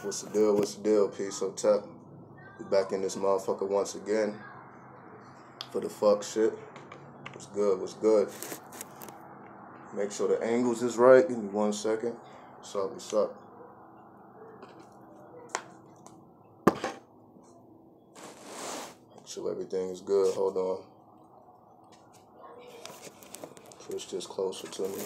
What's the deal? What's the deal? Peace up, tap. We back in this motherfucker once again for the fuck shit. What's good? What's good? Make sure the angles is right. Give me 1 second. What's up? What's up? Make sure everything is good. Hold on. Push this closer to me.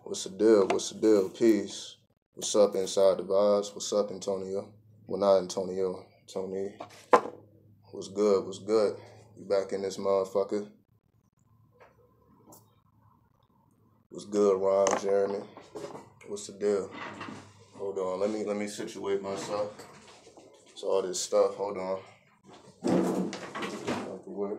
What's the deal? What's the deal? Peace. What's up inside the vibes? What's up, Antonio? Well, not Antonio. Tony. What's good? What's good? You back in this motherfucker? What's good, Ron, Jeremy? What's the deal? Hold on. Let me situate myself. It's all this stuff. Hold on. Out the way.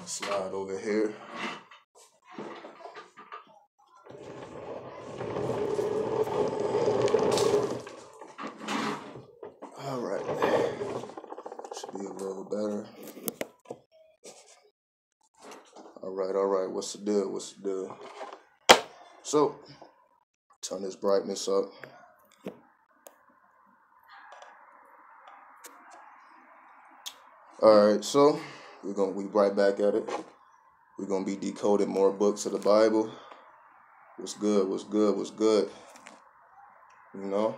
Slide over here. All right. Should be a little better. All right. What's the deal? What's the deal? So, turn this brightness up. All right, so we right back at it. We're gonna be decoding more books of the Bible. What's good? What's good? What's good? You know,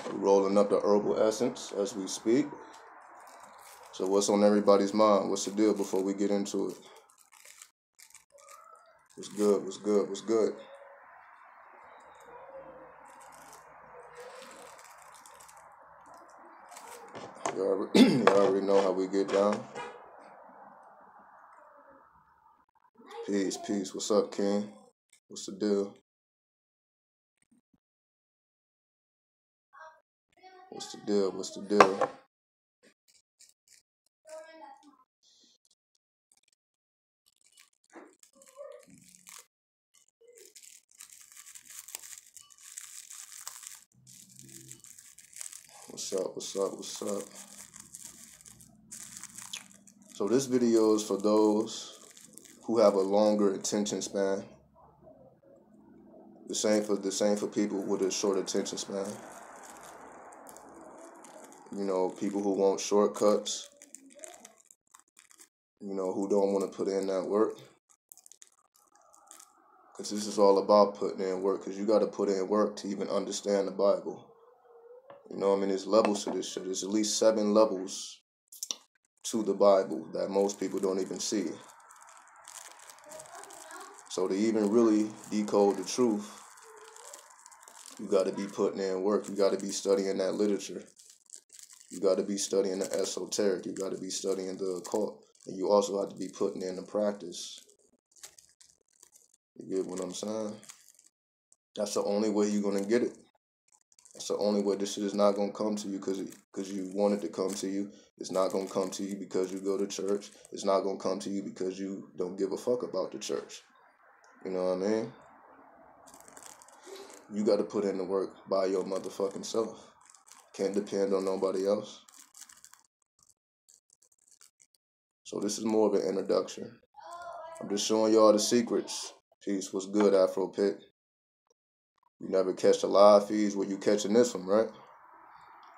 we're rolling up the herbal essence as we speak. So what's on everybody's mind? What's the deal before we get into it? What's good? What's good? What's good? You already know how we get down. Peace, peace. What's up, King? What's the deal? What's the deal? What's the deal? What's up? What's up? What's up? So this video is for those who have a longer attention span. The same for people with a short attention span. You know, people who want shortcuts. You know, who don't want to put in that work. Because this is all about putting in work. Because you got to put in work to even understand the Bible. You know what I mean? There's levels to this shit. There's at least 7 levels to the Bible that most people don't even see. So to even really decode the truth, you got to be putting in work. You got to be studying that literature. You got to be studying the esoteric. You got to be studying the occult. And you also have to be putting in the practice. You get what I'm saying? That's the only way you're going to get it. That's the only way. This shit is not going to come to you because you want it to come to you. It's not going to come to you because you go to church. It's not going to come to you because you don't give a fuck about the church. You know what I mean? You got to put in the work by your motherfucking self. Can't depend on nobody else. So this is more of an introduction. I'm just showing y'all the secrets. Peace. What's good, Afro Pit? You never catch the live feeds where you catching this one, right?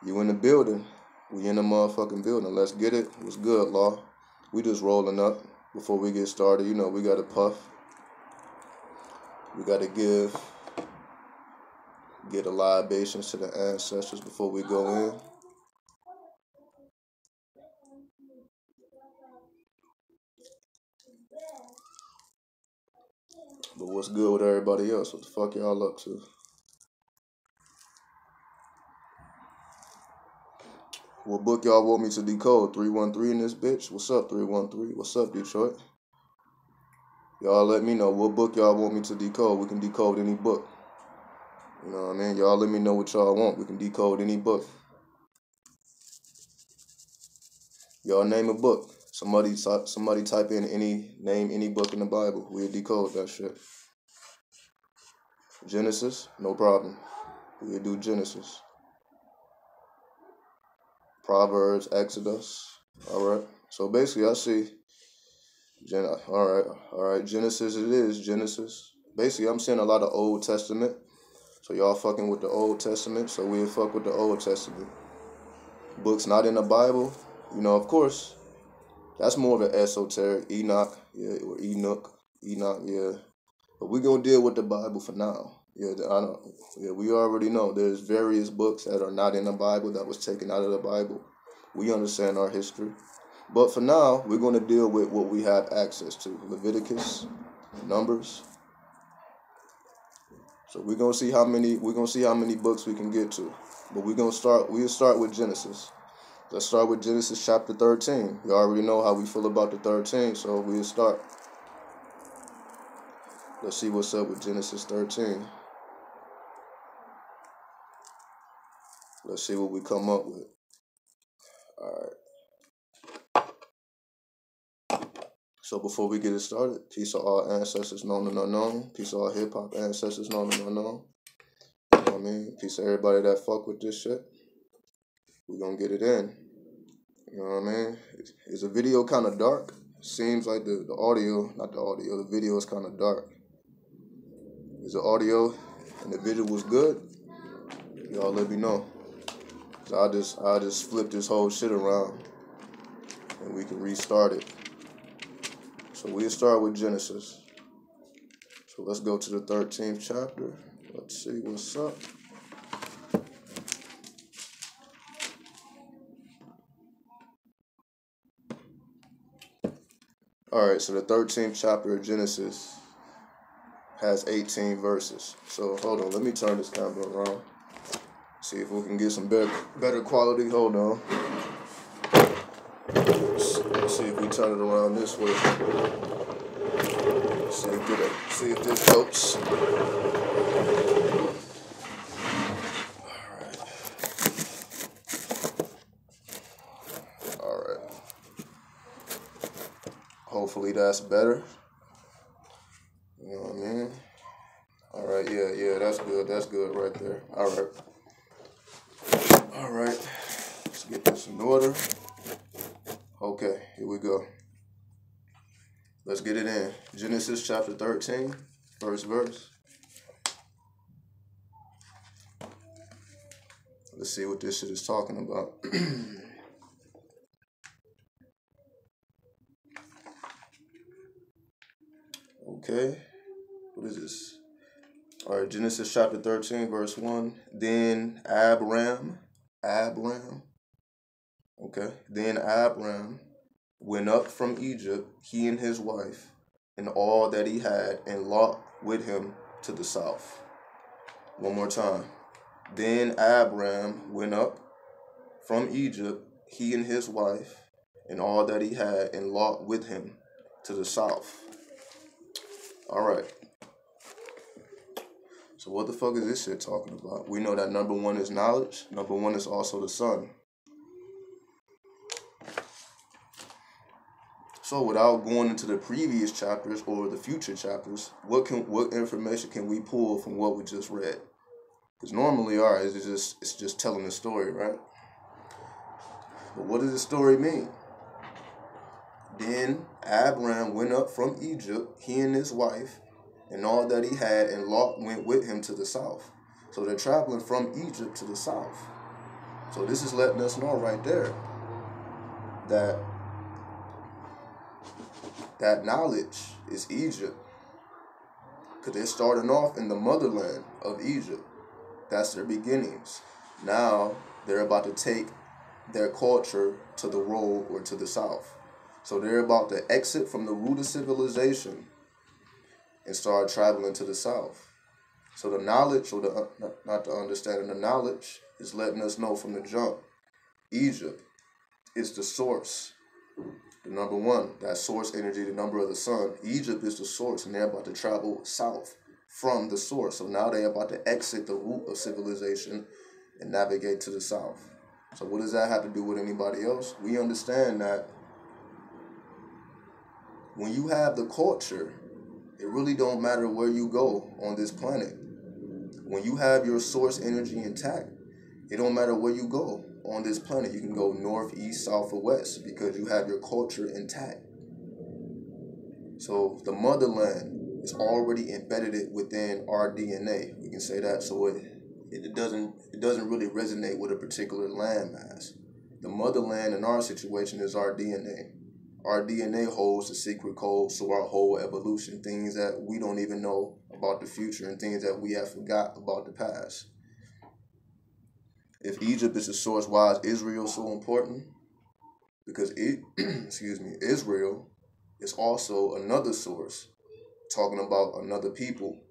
You in the building. We in the motherfucking building. Let's get it. What's good, Law? We just rolling up. Before we get started, you know, we got to puff. We got to get a libations to the ancestors before we go in. But what's good with everybody else? What the fuck y'all up to? What book y'all want me to decode? 313 in this bitch? What's up, 313? What's up, Detroit? Y'all let me know what book y'all want me to decode. We can decode any book. You know what I mean? Y'all let me know what y'all want. We can decode any book. Y'all name a book. Somebody type in name any book in the Bible. We'll decode that shit. Genesis, no problem. We'll do Genesis. Proverbs, Exodus. All right. So basically, I see. All right. Genesis it is. Genesis. Basically, I'm seeing a lot of Old Testament. So y'all fucking with the Old Testament. So we'll fuck with the Old Testament. Books not in the Bible. You know, of course, that's more of an esoteric. Enoch, yeah, or Enoch, yeah. But we're gonna deal with the Bible for now. Yeah, I know. Yeah, we already know there's various books that are not in the Bible that was taken out of the Bible. We understand our history. But for now, we're going to deal with what we have access to. Leviticus, Numbers. So we're going to see how many books we can get to. But we'll start with Genesis. Let's start with Genesis chapter 13. You already know how we feel about the 13, so we'll start. Let's see what's up with Genesis 13. Let's see what we come up with. All right. So before we get it started, peace to all ancestors known and unknown. Peace to all hip-hop ancestors known and unknown. You know what I mean? Peace to everybody that fuck with this shit. We're going to get it in. You know what I mean? Is the video kind of dark? Seems like the audio, not the audio, the video is kind of dark. Is the audio and the visuals good? Y'all let me know. So I'll just flip this whole shit around and we can restart it. So we'll start with Genesis. So let's go to the 13th chapter. Let's see what's up. All right, so the 13th chapter of Genesis has 18 verses. So hold on, let me turn this camera around. See if we can get some better quality. Hold on. Let's see if we turn it around this way. See if this helps. All right. Hopefully that's better. You know what I mean? All right, yeah, that's good right there. All right. Let's get this in order. Okay, here we go. Let's get it in. Genesis chapter 13, first verse. Let's see what this shit is talking about. Okay, what is this? All right, Genesis chapter 13, verse 1. Then Abram. Okay, then Abram went up from Egypt, he and his wife, and all that he had, and Lot with him to the south. One more time. Then Abram went up from Egypt, he and his wife, and all that he had, and Lot with him to the south. All right. So what the fuck is this shit talking about? We know that number one is knowledge. Number one is also the sun. So without going into the previous chapters or the future chapters, what information can we pull from what we just read? Because normally, all right, it's just telling the story, right? But what does the story mean? Then Abram went up from Egypt, he and his wife, and all that he had, and Lot went with him to the south. So they're traveling from Egypt to the south. So this is letting us know right there that knowledge is Egypt. Because they're starting off in the motherland of Egypt. That's their beginnings. Now they're about to take their culture to the road or to the south. So they're about to exit from the root of civilization and start traveling to the south. So the knowledge, or not the understanding, the knowledge is letting us know from the jump. Egypt is the source. The number one, that source energy, the number of the sun. Egypt is the source, and they're about to travel south from the source. So now they're about to exit the root of civilization and navigate to the south. So what does that have to do with anybody else? We understand that when you have the culture, it really don't matter where you go on this planet. when you have your source energy intact, it don't matter where you go on this planet. You can go north, east, south, or west because you have your culture intact. So the motherland is already embedded within our DNA. We can say that. So it doesn't really resonate with a particular landmass. The motherland in our situation is our DNA. Our DNA holds the secret code to our whole evolution, things that we don't even know about the future and things that we have forgot about the past. If Egypt is the source, why is Israel so important? Because Israel is also another source, talking about another people.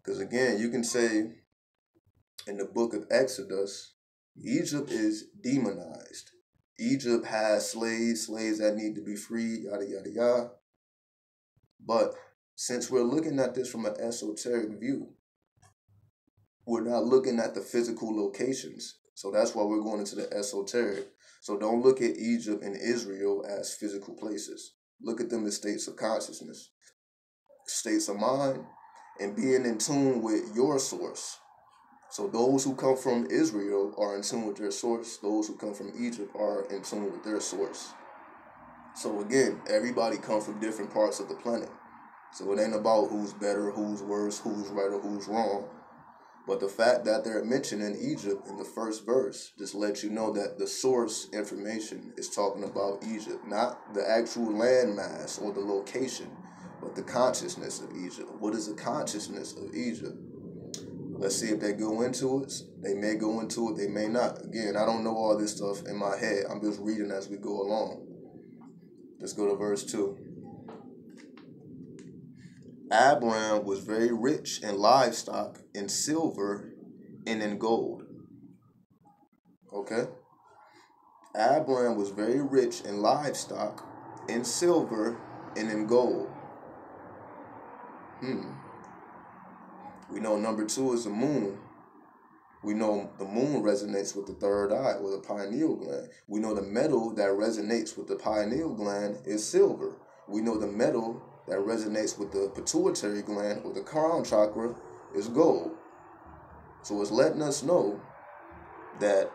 Because again, you can say in the book of Exodus, Egypt is demonized. Egypt has slaves that need to be freed, yada, yada, yada. But since we're looking at this from an esoteric view, we're not looking at the physical locations. So that's why we're going into the esoteric. So don't look at Egypt and Israel as physical places. Look at them as states of consciousness, states of mind, and being in tune with your source. So those who come from Israel are in tune with their source. Those who come from Egypt are in tune with their source. So again, everybody comes from different parts of the planet. So it ain't about who's better, who's worse, who's right, or who's wrong. But the fact that they're mentioning Egypt in the first verse just lets you know that the source information is talking about Egypt, not the actual landmass or the location, but the consciousness of Egypt. What is the consciousness of Egypt? Let's see if they go into it. They may go into it, they may not. Again, I don't know all this stuff in my head. I'm just reading as we go along. Let's go to verse 2. Abram was very rich in livestock, in silver, and in gold. Okay? Abram was very rich in livestock, in silver, and in gold. We know number 2 is the moon. We know the moon resonates with the third eye, or the pineal gland. We know the metal that resonates with the pineal gland is silver. We know the metal that resonates with the pituitary gland, or the crown chakra, is gold. So it's letting us know that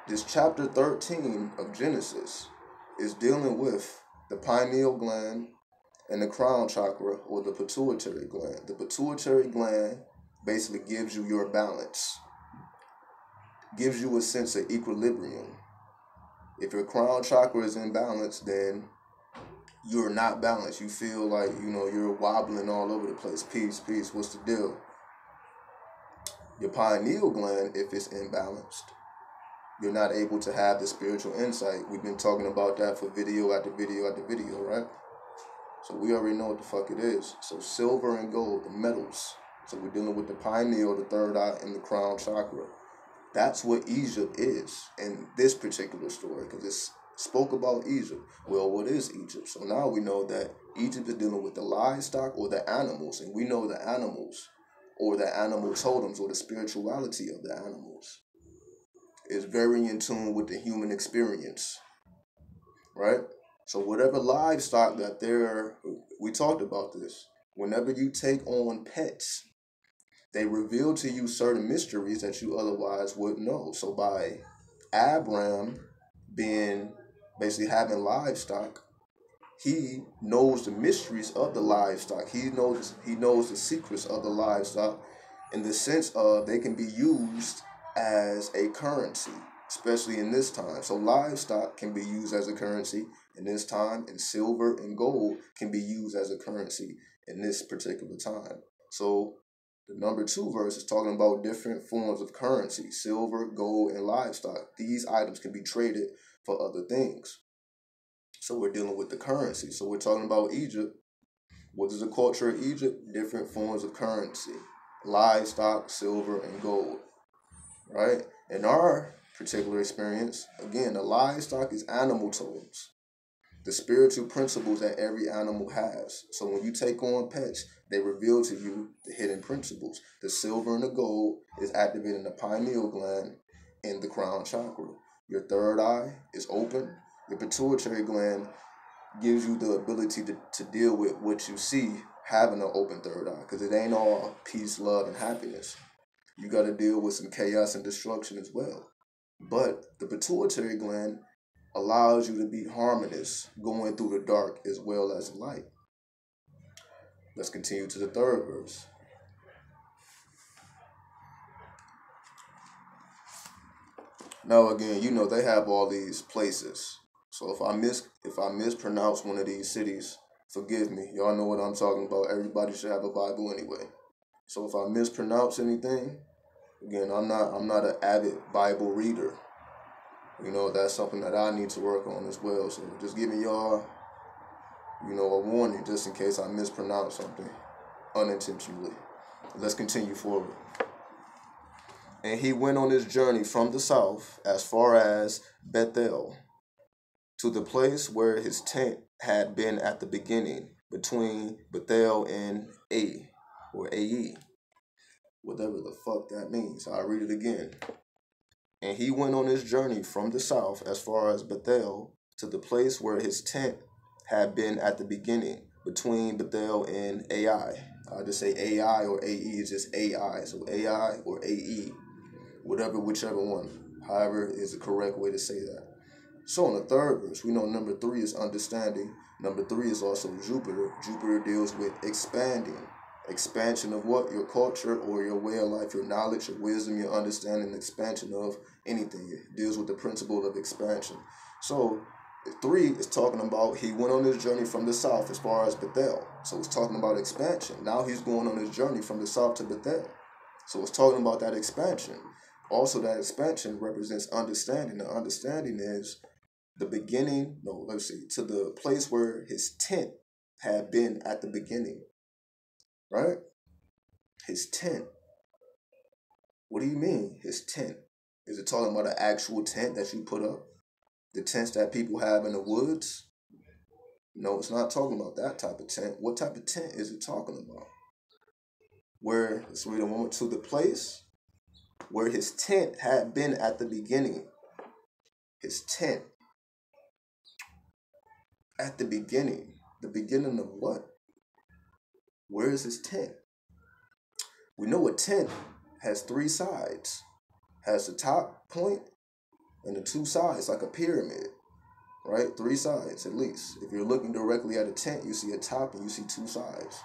this chapter 13 of Genesis is dealing with the pineal gland and the crown chakra, or the pituitary gland. The pituitary gland basically gives you your balance, gives you a sense of equilibrium. If your crown chakra is in balance, then you're not balanced. You feel like, you're wobbling all over the place. Peace, what's the deal? Your pineal gland, if it's imbalanced, you're not able to have the spiritual insight. We've been talking about that for video after video after video, right? So we already know what the fuck it is. So silver and gold, the metals. So we're dealing with the pineal, the third eye, and the crown chakra. That's what Egypt is in this particular story, because it's spoke about Egypt. Well, what is Egypt? So now we know that Egypt is dealing with the livestock, or the animals, and we know the animals, or the animal totems, or the spirituality of the animals is very in tune with the human experience, right? So whatever livestock that we talked about this, whenever you take on pets, they reveal to you certain mysteries that you otherwise wouldn't know. So by Abram basically having livestock, he knows the mysteries of the livestock. He knows the secrets of the livestock, in the sense of they can be used as a currency, especially in this time. So livestock can be used as a currency in this time, and silver and gold can be used as a currency in this particular time. So the number 2 verse is talking about different forms of currency: silver, gold, and livestock. These items can be traded for other things. So we're dealing with the currency. So we're talking about Egypt. What is the culture of Egypt? Different forms of currency: livestock, silver, and gold. Right? In our particular experience, again, the livestock is animal totems, the spiritual principles that every animal has. So when you take on pets, they reveal to you the hidden principles. The silver and the gold is activating the pineal gland and the crown chakra. Your third eye is open. Your pituitary gland gives you the ability to deal with what you see having an open third eye, because it ain't all peace, love, and happiness. You got to deal with some chaos and destruction as well. But the pituitary gland allows you to be harmonious, going through the dark as well as the light. Let's continue to the third verse. Now again, you know they have all these places. So if I mispronounce one of these cities, forgive me. Y'all know what I'm talking about. Everybody should have a Bible anyway. So if I mispronounce anything, again, I'm not an avid Bible reader. You know, that's something that I need to work on as well. So just giving y'all, you know, a warning just in case I mispronounce something unintentionally. Let's continue forward. And he went on his journey from the south as far as Bethel, to the place where his tent had been at the beginning, between Bethel and A, or Ae, whatever the fuck that means. I'll read it again. And he went on his journey from the south as far as Bethel, to the place where his tent had been at the beginning, between Bethel and Ai. I'll just say Ai or Ae is just Ai. So Ai or Ae, whichever one. However is the correct way to say that. So in the third verse, we know number 3 is understanding. Number 3 is also Jupiter. Jupiter deals with expanding. Expansion of what? Your culture or your way of life, your knowledge, your wisdom, your understanding, expansion of anything. It deals with the principle of expansion. So 3 is talking about he went on his journey from the south as far as Bethel. So it's talking about expansion. Now he's going on his journey from the south to Bethel. So it's talking about that expansion. Also, that expansion represents understanding. The understanding is the beginning, to the place where his tent had been at the beginning. Right? His tent. What do you mean, his tent? Is it talking about an actual tent that you put up? The tents that people have in the woods? No, it's not talking about that type of tent. What type of tent is it talking about? Let's read one more. To the place where his tent had been at the beginning. His tent. At the beginning. The beginning of what? Where is his tent? We know a tent has 3 sides. Has the top point and the 2 sides, like a pyramid. Right? 3 sides at least. If you're looking directly at a tent, you see a top and you see 2 sides.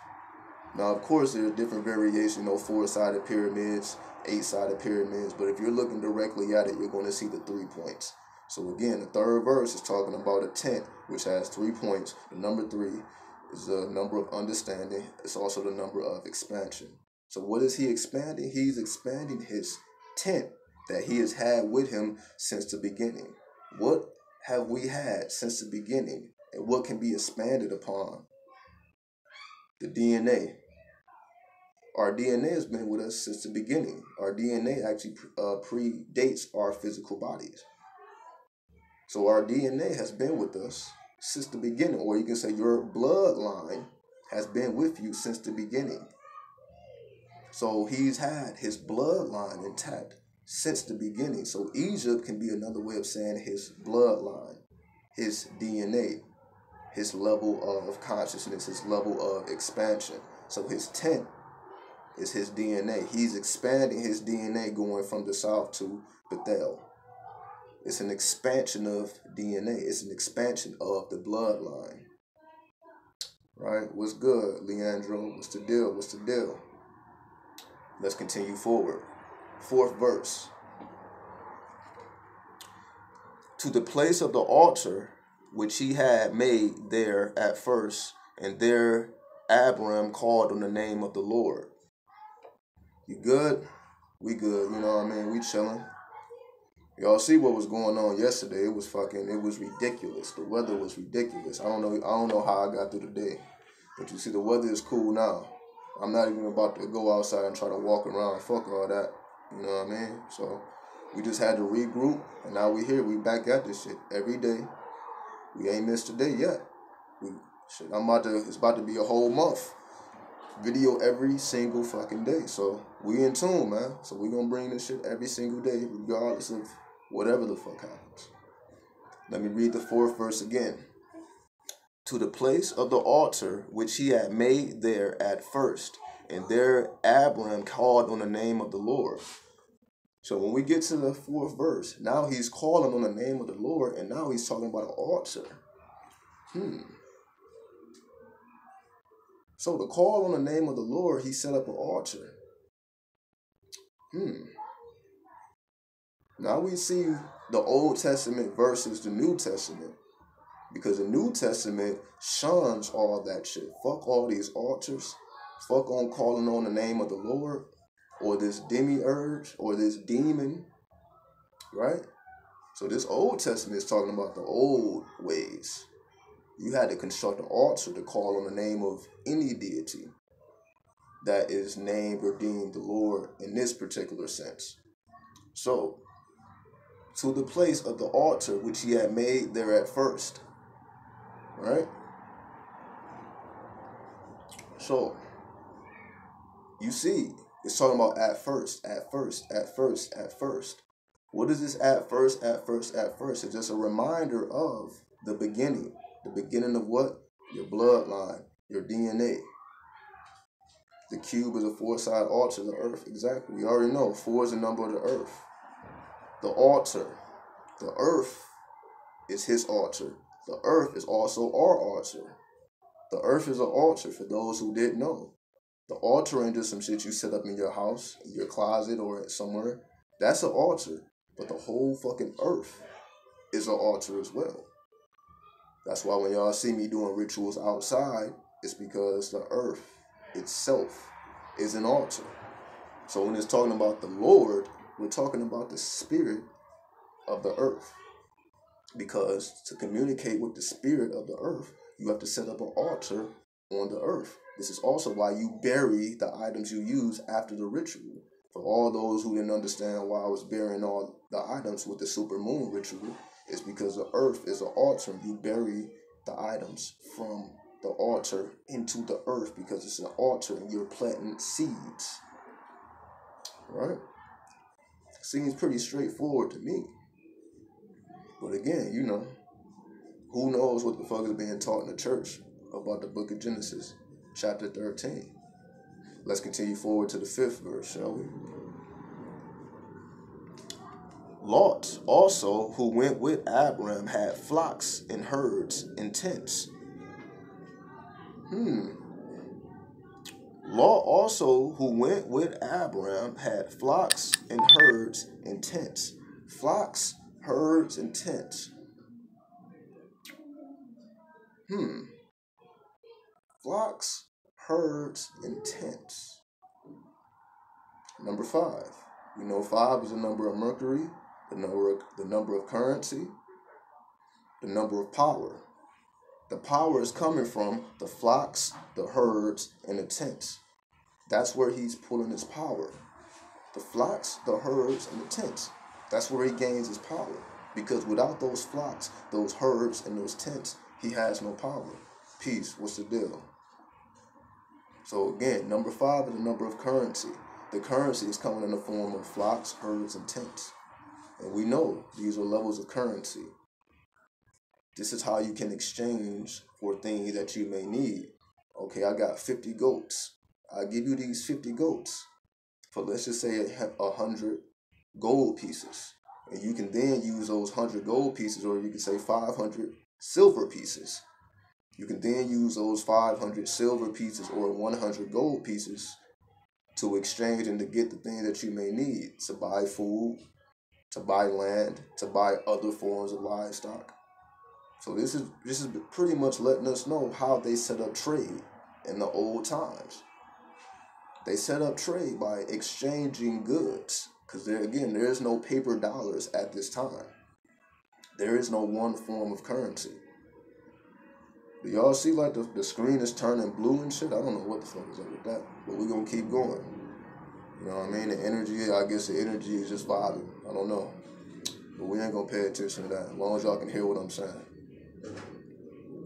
Now, of course, there are different variations, 4-sided pyramids, 8-sided pyramids. But if you're looking directly at it, you're going to see the 3 points. So again, the third verse is talking about a tent, which has 3 points. The number 3 is the number of understanding. It's also the number of expansion. So what is he expanding? He's expanding his tent that he has had with him since the beginning. What have we had since the beginning? And what can be expanded upon? The DNA. Our DNA has been with us since the beginning. Our DNA actually predates our physical bodies. So our DNA has been with us since the beginning. Or you can say your bloodline has been with you since the beginning. So he's had his bloodline intact since the beginning. So Egypt can be another way of saying his bloodline, his DNA, his level of consciousness, his level of expansion. So his tent is his DNA. He's expanding his DNA going from the south to Bethel. It's an expansion of DNA. It's an expansion of the bloodline. Right? What's good, Leandro? What's the deal? What's the deal? Let's continue forward. 4th verse. To the place of the altar which he had made there at first, and there Abram called on the name of the Lord. You good? We good, you know what I mean? We chilling. Y'all see what was going on yesterday. It was ridiculous. The weather was ridiculous. I don't know how I got through the day. But you see, the weather is cool now. I'm not even about to go outside and try to walk around. Fuck all that. You know what I mean? So we just had to regroup, and now we here. We back at this shit every day. We ain't missed a day yet. It's about to be a whole month. Video every single fucking day. So we in tune, man. So we gonna bring this shit every single day, regardless of whatever the fuck happens. Let me read the 4th verse again. to the place of the altar which he had made there at first. And there Abram called on the name of the Lord. So when we get to the 4th verse, now he's calling on the name of the Lord, and now he's talking about an altar. So to call on the name of the Lord, he set up an altar. Now we see the Old Testament versus the New Testament. Because the New Testament shuns all that shit. Fuck all these altars. Fuck on calling on the name of the Lord, or this demiurge, or this demon. Right? So this Old Testament is talking about the old ways. You had to construct an altar to call on the name of any deity that is named or deemed the Lord in this particular sense. So, to the place of the altar which he had made there at first. Right? So, you see, it's talking about at first, at first, at first, at first. What is this at first, at first, at first? It's just a reminder of the beginning. The beginning of what? Your bloodline, your DNA. The cube is a 4-sided altar of the earth. Exactly. We already know 4 is the number of the earth. The altar. The earth is his altar. The earth is also our altar. The earth is an altar for those who didn't know. The altar ain't just some shit you set up in your house, in your closet, or somewhere. That's an altar. But the whole fucking earth is an altar as well. That's why when y'all see me doing rituals outside, it's because the earth itself is an altar. So when it's talking about the Lord, we're talking about the spirit of the earth. Because to communicate with the spirit of the earth, you have to set up an altar on the earth. This is also why you bury the items you use after the ritual. For all those who didn't understand why I was burying all the items with the supermoon ritual, it's because the earth is an altar. You bury the items from the altar into the earth because it's an altar and you're planting seeds. Right? Seems pretty straightforward to me. But again, you know, who knows what the fuck is being taught in the church about the book of Genesis, chapter 13. Let's continue forward to the 5th verse, shall we? Lot also, who went with Abram, had flocks and herds and tents. Lot also, who went with Abram, had flocks and herds and tents. Flocks, herds, and tents. Flocks, herds, and tents. Number 5. We know 5 is the number of Mercury, the number of currency, the number of power. The power is coming from the flocks, the herds, and the tents. That's where he's pulling his power. The flocks, the herds, and the tents. That's where he gains his power. Because without those flocks, those herds, and those tents, he has no power. Peace, what's the deal? So again, number 5 is the number of currency. The currency is coming in the form of flocks, herds, and tents. And we know these are levels of currency. This is how you can exchange for things that you may need. Okay, I got 50 goats. I give you these 50 goats for, let's just say, 100 gold pieces. And you can then use those 100 gold pieces, or you can say 500 silver pieces. You can then use those 500 silver pieces or 100 gold pieces to exchange and to get the thing that you may need, to buy food, to buy land, to buy other forms of livestock. So this is pretty much letting us know how they set up trade in the old times. They set up trade by exchanging goods, because there is no paper dollars at this time. There is no one form of currency. Do y'all see like the screen is turning blue and shit? I don't know what the fuck is up with that, but we're going to keep going. You know what I mean? The energy, I guess the energy is just vibing. I don't know. But we ain't going to pay attention to that, as long as y'all can hear what I'm saying.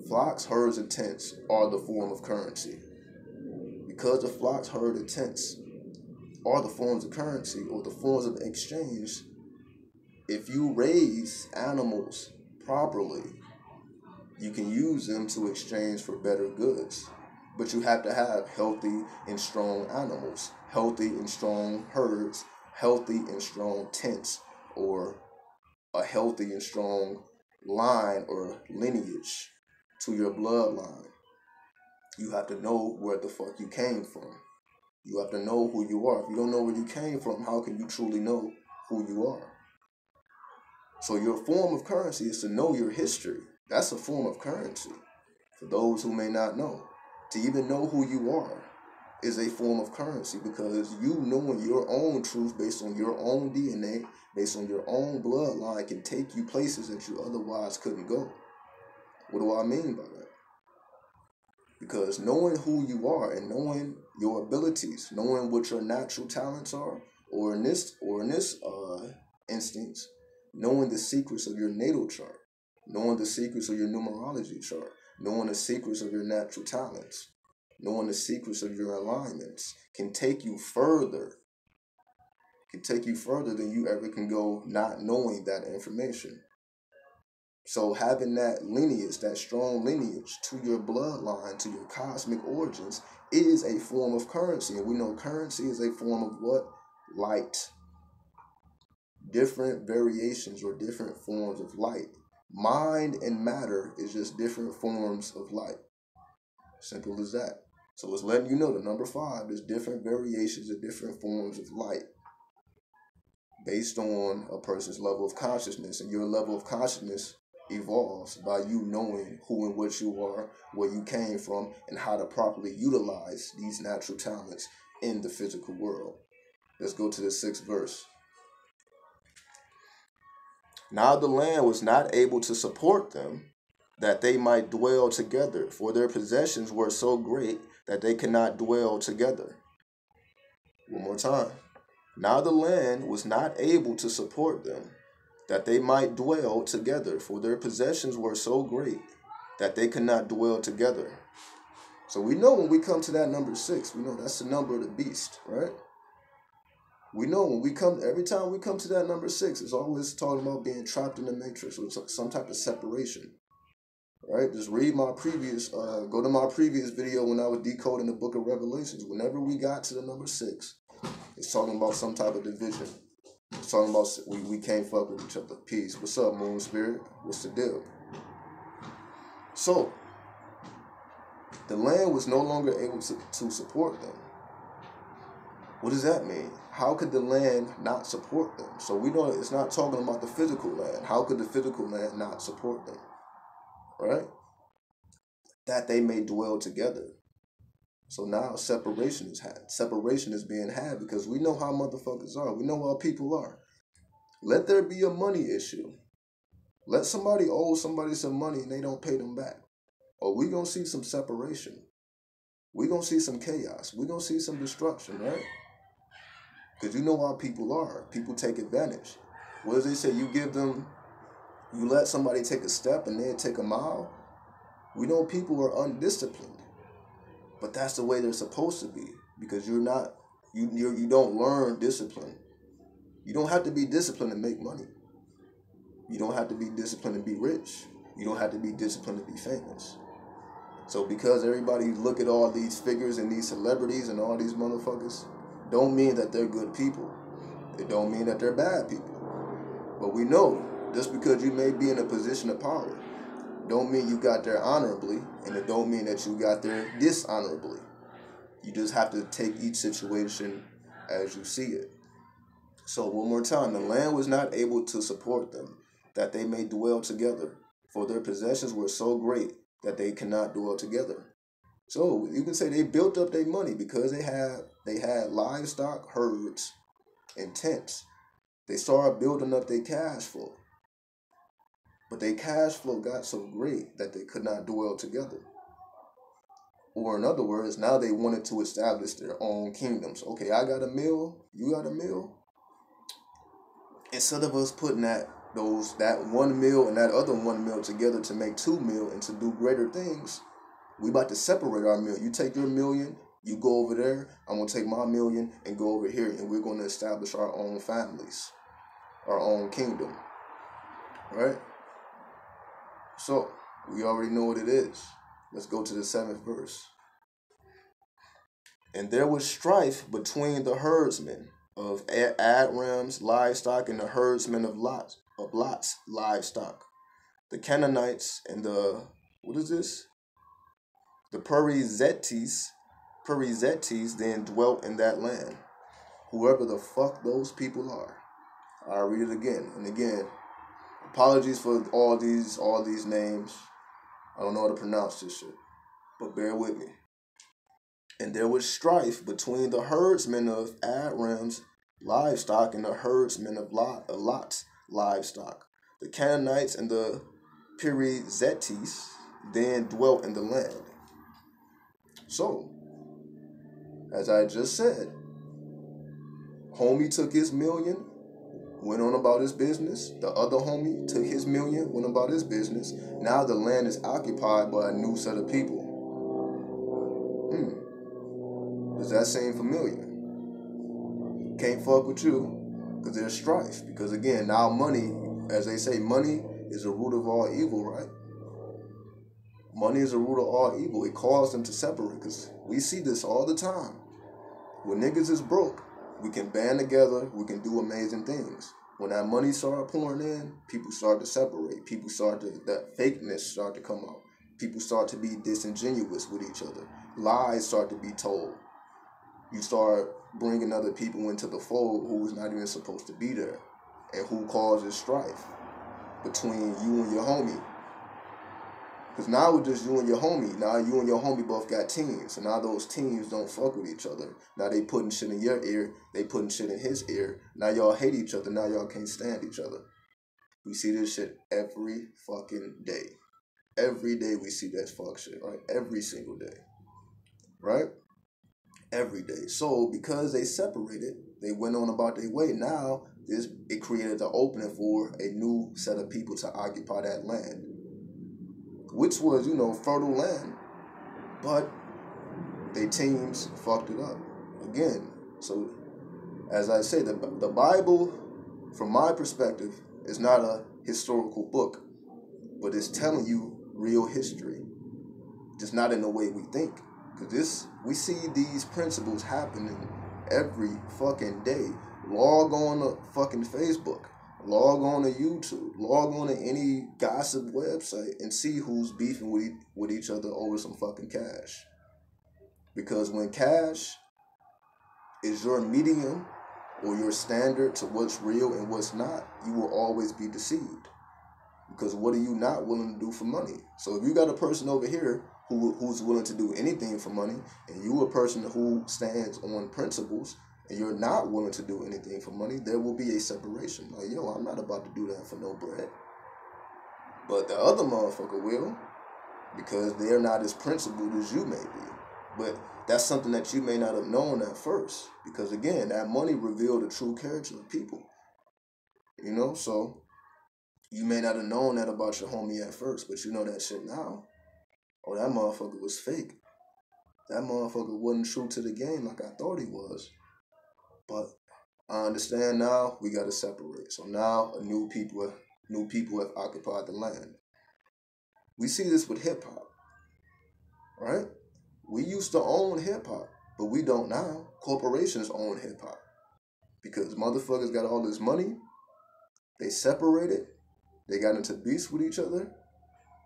Flocks, herds, and tents are the form of currency. Because the flocks, herds, and tents are the forms of currency or the forms of exchange, if you raise animals properly, You can use them to exchange for better goods. But you have to have healthy and strong animals, healthy and strong herds, healthy and strong tents, or a healthy and strong line or lineage to your bloodline. You have to know where the fuck you came from. You have to know who you are. If you don't know where you came from, how can you truly know who you are? So your form of currency is to know your history. That's a form of currency. For those who may not know, to even know who you are is a form of currency, because you knowing your own truth based on your own DNA, based on your own bloodline, can take you places that you otherwise couldn't go. What do I mean by that? Because knowing who you are and knowing your abilities, knowing what your natural talents are, or in this instance, knowing the secrets of your natal chart, knowing the secrets of your numerology chart, knowing the secrets of your natural talents, knowing the secrets of your alignments can take you further. Can take you further than you ever can go not knowing that information. So having that lineage, that strong lineage to your bloodline, to your cosmic origins, is a form of currency. And we know currency is a form of what? Light. Different variations or different forms of light. Mind and matter is just different forms of light. Simple as that. So it's letting you know the number 5, there's different variations of different forms of light based on a person's level of consciousness. And your level of consciousness evolves by you knowing who and what you are, where you came from, and how to properly utilize these natural talents in the physical world. Let's go to the 6th verse. Now the land was not able to support them, that they might dwell together, for their possessions were so great that they could not dwell together. One more time. Now the land was not able to support them, that they might dwell together, for their possessions were so great that they could not dwell together. So we know when we come to that number 6, we know that's the number of the beast, right? We know when we come, every time we come to that number 6, it's always talking about being trapped in the matrix or some type of separation, right? Just read my previous, go to my previous video when I was decoding the book of Revelations. Whenever we got to the number 6, it's talking about some type of division. It's talking about we can't fuck with each other. Peace. What's up, Moon Spirit? What's the deal? So, the land was no longer able to support them. What does that mean? How could the land not support them? So we know it's not talking about the physical land. How could the physical land not support them? Right? That they may dwell together. So now separation is had. Separation is being had because we know how motherfuckers are. We know how people are. Let there be a money issue. Let somebody owe somebody some money and they don't pay them back. Or we gonna see some separation. We gonna see some chaos. We gonna see some destruction, right? Because you know how people are. People take advantage. What does they say? You let somebody take a step and they take a mile. We know people are undisciplined. But that's the way they're supposed to be. Because you don't learn discipline. You don't have to be disciplined to make money. You don't have to be disciplined to be rich. You don't have to be disciplined to be famous. So because everybody look at all these figures and these celebrities and all these motherfuckers, don't mean that they're good people. It don't mean that they're bad people. But we know, just because you may be in a position of power, don't mean you got there honorably, and it don't mean that you got there dishonorably. You just have to take each situation as you see it. So one more time, the land was not able to support them, that they may dwell together, for their possessions were so great that they cannot dwell together. So you can say they built up their money because they had livestock, herds, and tents. They started building up their cash flow. But their cash flow got so great that they could not dwell together. Or in other words, now they wanted to establish their own kingdoms. Okay, I got a mill, you got a mill. Instead of us putting that 1 mil and that other 1 mil together to make 2 mil and to do greater things, we about to separate our mil. You take your million, you go over there, I'm going to take my million and go over here, and we're going to establish our own families, our own kingdom, right? So, We already know what it is. Let's go to the 7th verse. And there was strife between the herdsmen of Adram's livestock and the herdsmen of Lot's livestock. The Canaanites and the, what is this? The Perizzites then dwelt in that land. Whoever the fuck those people are. I'll read it again and again. Apologies for all these names. I don't know how to pronounce this shit, but bear with me. And there was strife between the herdsmen of Adram's livestock and the herdsmen of Lot's livestock. The Canaanites and the Perizzites then dwelt in the land. So, as I just said, homie took his million, went on about his business. The other homie took his million, went about his business. Now the land is occupied by a new set of people. Does that seem familiar? Can't fuck with you because there's strife. Because again, now money, as they say, money is the root of all evil, right? Money is the root of all evil. It caused them to separate because we see this all the time. When niggas is broke, we can band together, we can do amazing things. When that money start pouring in, people start to separate. People start to, that fakeness start to come out. People start to be disingenuous with each other. Lies start to be told. You start bringing other people into the fold who's not even supposed to be there and who causes strife between you and your homie. Because now it's just you and your homie. Now you and your homie both got teams. So now those teams don't fuck with each other. Now they putting shit in your ear. They putting shit in his ear. Now y'all hate each other. Now y'all can't stand each other. We see this shit every fucking day. Every day we see that fuck shit, right? Every single day. Right? Every day. So because they separated, they went on about their way. Now it created the opening for a new set of people to occupy that land, which was, fertile land, but they teams fucked it up again. So as I say, the Bible, from my perspective, is not a historical book, but it's telling you real history, just not in the way we think. Because we see these principles happening every fucking day. Log on to fucking Facebook. Log on to YouTube. Log on to any gossip website and see who's beefing with each other over some fucking cash. Because when cash is your medium or your standard to what's real and what's not, you will always be deceived. Because what are you not willing to do for money? So if you got a person over here who's willing to do anything for money, and you a person who stands on principles, and you're not willing to do anything for money, there will be a separation. Like, I'm not about to do that for no bread. But the other motherfucker will, because they're not as principled as you may be. But that's something that you may not have known at first. Because again, that money revealed the true character of people. So you may not have known that about your homie at first, but you know that shit now. Oh, that motherfucker was fake. That motherfucker wasn't true to the game like I thought he was. But I understand now we gotta separate. So now new people have occupied the land. We see this with hip hop, right? We used to own hip hop, but we don't now. Corporations own hip hop because motherfuckers got all this money. They separated. They got into beefs with each other.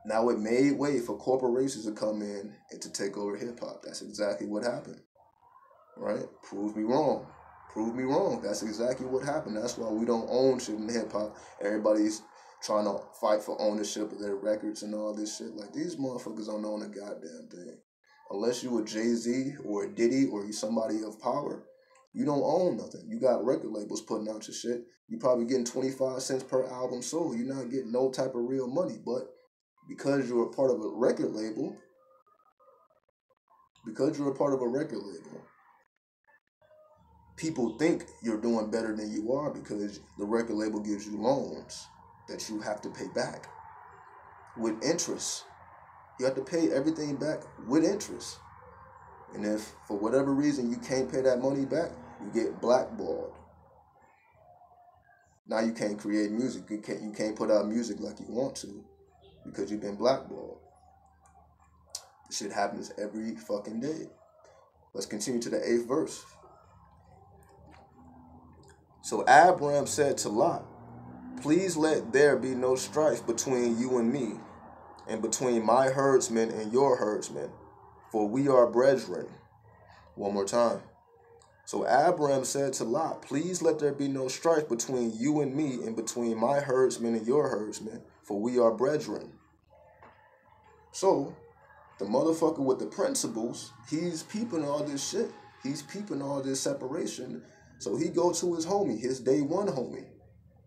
Now it made way for corporations to come in and to take over hip hop. That's exactly what happened, right? Prove me wrong. Prove me wrong. That's exactly what happened. That's why we don't own shit in hip hop. Everybody's trying to fight for ownership of their records and all this shit. Like, these motherfuckers don't own a goddamn thing. Unless you a Jay-Z or a Diddy or you somebody of power, you don't own nothing. You got record labels putting out your shit. You probably getting 25 cents per album sold. You're not getting no type of real money. But because you're a part of a record label, people think you're doing better than you are because the record label gives you loans that you have to pay back with interest. You have to pay everything back with interest. And if for whatever reason you can't pay that money back, you get blackballed. Now you can't create music. You can't put out music like you want to because you've been blackballed. This shit happens every fucking day. Let's continue to the 8th verse. So Abram said to Lot, please let there be no strife between you and me, and between my herdsmen and your herdsmen, for we are brethren. One more time. So Abram said to Lot, please let there be no strife between you and me, and between my herdsmen and your herdsmen, for we are brethren. So, the motherfucker with the principles, he's peeping all this shit. He's peeping all this separation. So he go to his homie, his day one homie.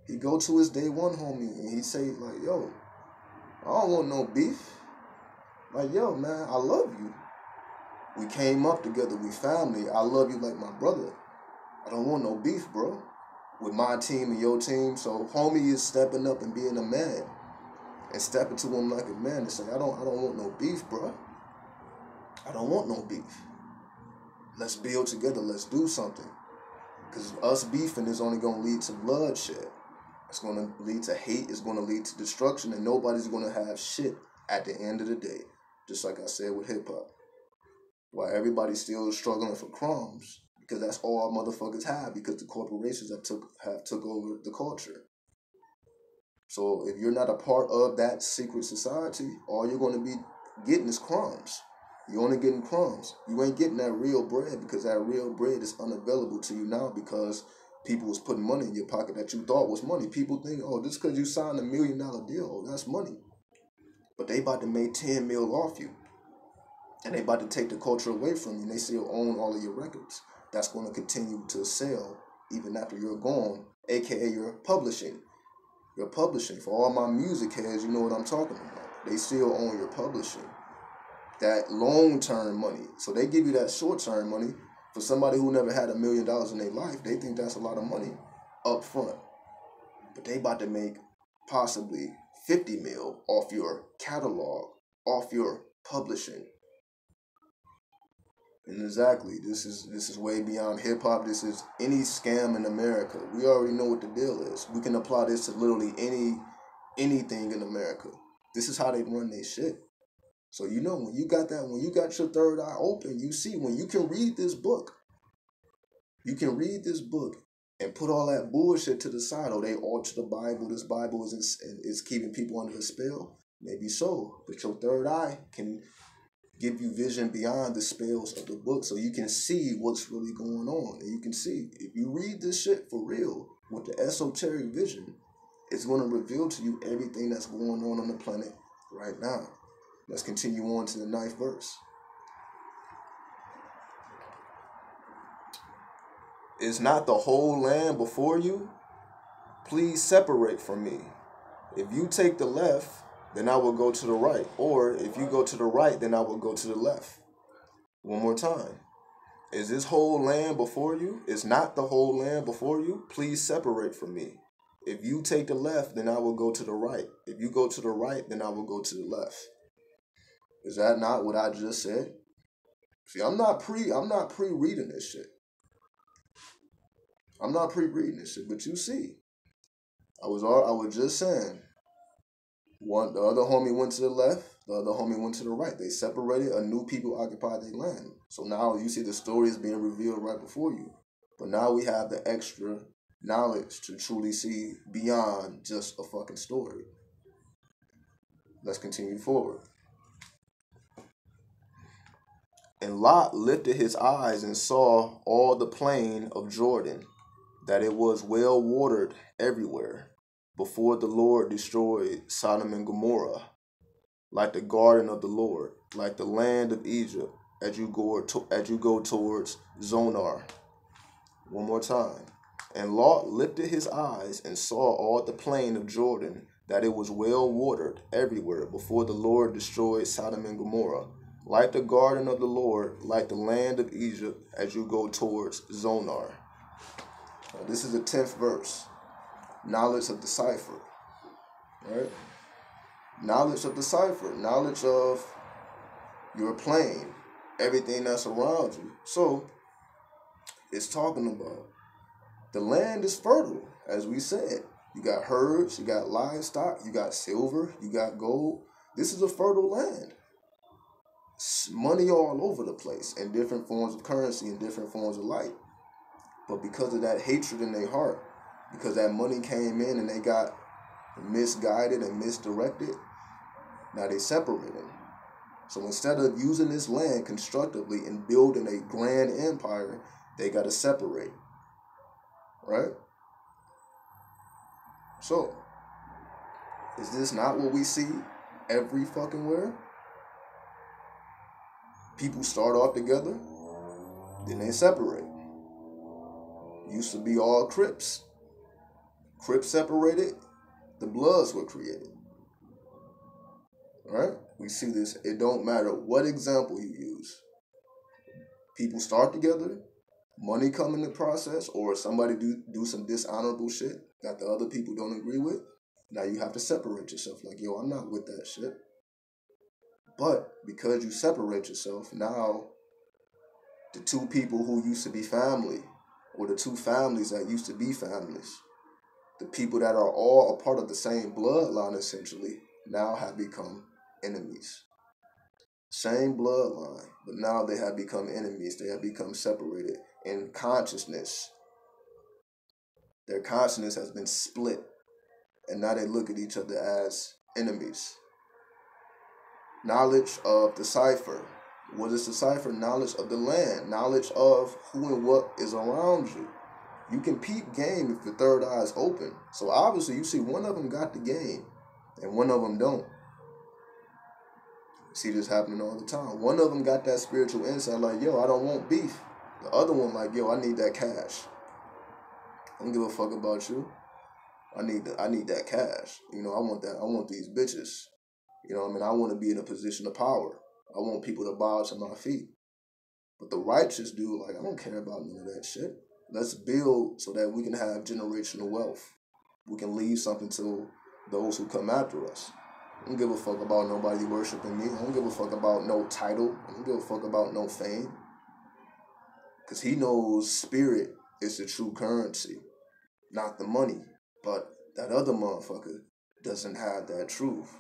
He go to his day one homie and he say like, yo, I don't want no beef. Like, yo, man, I love you. We came up together, we family. I love you like my brother. I don't want no beef, bro. With my team and your team. So homie is stepping up and being a man. And stepping to him like a man and say, I don't want no beef, bro. I don't want no beef. Let's build together. Let's do something. Because us beefing is only going to lead to bloodshed. It's going to lead to hate. It's going to lead to destruction. And nobody's going to have shit at the end of the day. Just like I said with hip-hop. Why everybody's still struggling for crumbs. Because that's all motherfuckers have. Because the corporations have took over the culture. So if you're not a part of that secret society, all you're going to be getting is crumbs. You're only getting crumbs. You ain't getting that real bread, because that real bread is unavailable to you now because people was putting money in your pocket that you thought was money. People think, oh, just because you signed $1 million deal, oh, that's money. But they about to make 10 mil off you. And they about to take the culture away from you, and they still own all of your records. That's going to continue to sell even after you're gone, aka your publishing. Your publishing. For all my music heads, you know what I'm talking about. They still own your publishing. That long-term money. So they give you that short-term money. For somebody who never had $1 million in their life, they think that's a lot of money up front. But they about to make possibly 50 mil off your catalog, off your publishing. And exactly, this is way beyond hip-hop. This is any scam in America. We already know what the deal is. We can apply this to literally anything in America. This is how they run their shit. So you know, when you got your third eye open, you see, when you can read this book, and put all that bullshit to the side. Oh, they alter the Bible. This Bible is keeping people under a spell. Maybe so, but your third eye can give you vision beyond the spells of the book, so you can see what's really going on. And you can see, if you read this shit for real with the esoteric vision, it's going to reveal to you everything that's going on the planet right now. Let's continue on to the 9th verse. Is not the whole land before you? Please separate from me. If you take the left, then I will go to the right. Or if you go to the right, then I will go to the left. One more time. Is this whole land before you? Is not the whole land before you? Please separate from me. If you take the left, then I will go to the right. If you go to the right, then I will go to the left. Is that not what I just said? See, I'm not pre-reading this shit. I'm not pre-reading this shit, but you see, I was just saying, the other homie went to the left, the other homie went to the right. They separated, a new people occupied their land. So now you see the story is being revealed right before you. But now we have the extra knowledge to truly see beyond just a fucking story. Let's continue forward. And Lot lifted his eyes and saw all the plain of Jordan, that it was well watered everywhere, before the Lord destroyed Sodom and Gomorrah, like the garden of the Lord, like the land of Egypt, as you go towards Zonar. One more time. And Lot lifted his eyes and saw all the plain of Jordan, that it was well watered everywhere, before the Lord destroyed Sodom and Gomorrah, like the garden of the Lord, like the land of Egypt, as you go towards Zonar. Now, this is the 10th verse. Knowledge of the cipher. Right? Knowledge of the cipher. Knowledge of your plane. Everything that's around you. So, it's talking about the land is fertile, as we said. You got herds, you got livestock, you got silver, you got gold. This is a fertile land. Money all over the place in different forms of currency and different forms of light. But because of that hatred in their heart, because that money came in and they got misguided and misdirected, now they separated. So instead of using this land constructively and building a grand empire, they got to separate. Right? So, is this not what we see every fucking where? People start off together, then they separate. Used to be all Crips. Crips separated, the Bloods were created. Right? We see this. It don't matter what example you use. People start together, money come in the process, or somebody do some dishonorable shit that the other people don't agree with. Now you have to separate yourself. Like, yo, I'm not with that shit. But because you separate yourself, now the two people who used to be family, or the two families that used to be families, the people that are all a part of the same bloodline essentially, now have become enemies. Same bloodline, but now they have become enemies. They have become separated in consciousness. Their consciousness has been split, and now they look at each other as enemies. Knowledge of the cipher. What is the cipher? Knowledge of the land. Knowledge of who and what is around you. You can peep game if your third eye is open. So obviously you see one of them got the game, and one of them don't. See this happening all the time. One of them got that spiritual insight like, yo, I don't want beef. The other one like, yo, I need that cash. I don't give a fuck about you. I need that cash. You know, I want that. I want these bitches. You know what I mean? I want to be in a position of power. I want people to bow to my feet. But the righteous dude, like, I don't care about none of that shit. Let's build so that we can have generational wealth. We can leave something to those who come after us. I don't give a fuck about nobody worshiping me. I don't give a fuck about no title. I don't give a fuck about no fame. Because he knows spirit is the true currency, not the money. But that other motherfucker doesn't have that truth.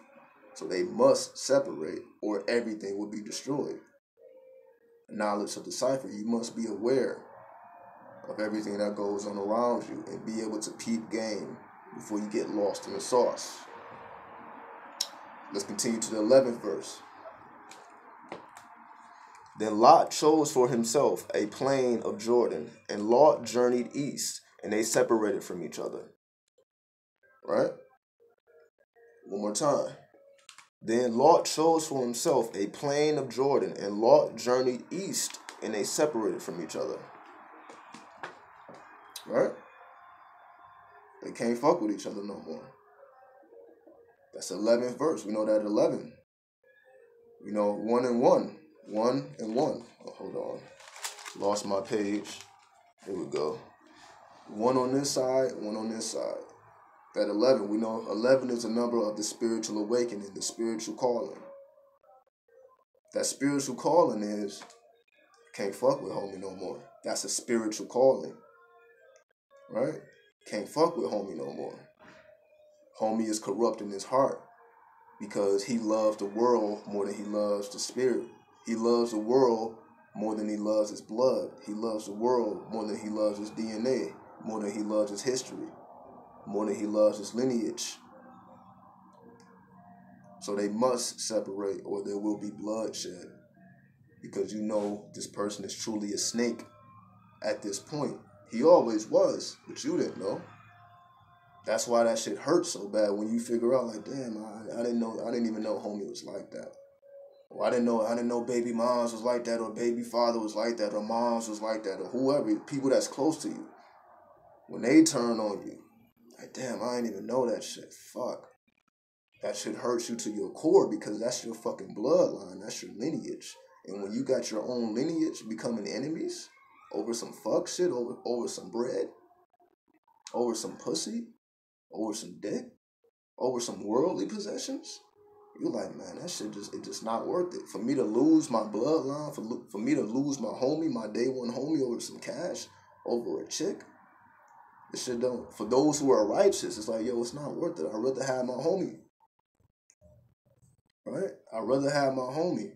So they must separate or everything will be destroyed. Knowledge of the cipher, you must be aware of everything that goes on around you and be able to peep game before you get lost in the sauce. Let's continue to the 11th verse. Then Lot chose for himself a plain of Jordan, and Lot journeyed east, and they separated from each other. Right? One more time. Then Lot chose for himself a plain of Jordan, and Lot journeyed east, and they separated from each other. Right? They can't fuck with each other no more. That's the 11th verse. We know that 11. You know, 1 and 1. 1 and 1. Oh, hold on. Lost my page. Here we go. 1 on this side, 1 on this side. That 11, we know 11 is a number of the spiritual awakening, the spiritual calling. That spiritual calling is, can't fuck with homie no more. That's a spiritual calling. Right? Can't fuck with homie no more. Homie is corrupt in his heart because he loves the world more than he loves the spirit. He loves the world more than he loves his blood. He loves the world more than he loves his DNA, more than he loves his history, more than he loves his lineage. So they must separate or there will be bloodshed because you know this person is truly a snake at this point. He always was, but you didn't know. That's why that shit hurts so bad when you figure out like, damn, I didn't even know homie was like that. Or I didn't know baby moms was like that, or baby father was like that, or moms was like that, or whoever, people that's close to you. When they turn on you, like, damn, I didn't even know that shit. Fuck. That shit hurts you to your core because that's your fucking bloodline. That's your lineage. And when you got your own lineage becoming enemies over some fuck shit, over some bread, over some pussy, over some dick, over some worldly possessions, you're like, man, that shit just not worth it. For me to lose my bloodline, for me to lose my homie, my day one homie over some cash, over a chick, This shit don't. For those who are righteous, it's like, yo, it's not worth it. I'd rather have my homie. Right? I'd rather have my homie.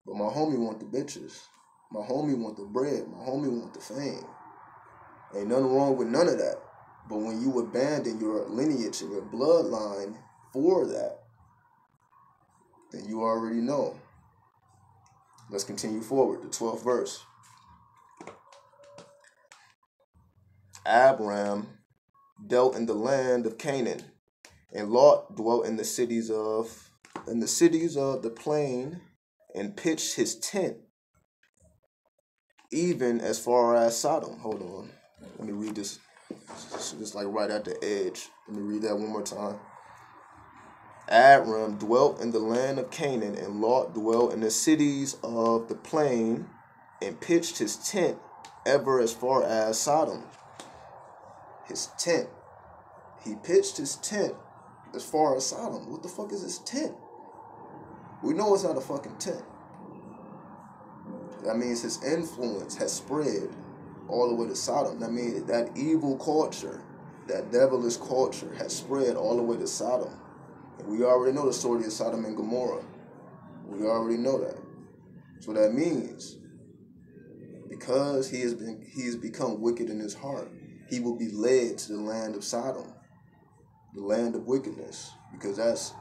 But my homie want the bitches. My homie want the bread. My homie want the fame. Ain't nothing wrong with none of that. But when you abandon your lineage and your bloodline for that, then you already know. Let's continue forward. The 12th verse. Abram dealt in the land of Canaan, and Lot dwelt in the cities of the plain, and pitched his tent even as far as Sodom. Hold on. Let me read this. Just like right at the edge. Let me read that one more time. Abram dwelt in the land of Canaan, and Lot dwelt in the cities of the plain, and pitched his tent ever as far as Sodom. His tent. He pitched his tent as far as Sodom. What the fuck is his tent? We know it's not a fucking tent. That means his influence has spread all the way to Sodom. That means that evil culture, that devilish culture has spread all the way to Sodom. And we already know the story of Sodom and Gomorrah. We already know that. So that means because he has become wicked in his heart, he will be led to the land of Sodom, the land of wickedness, because that's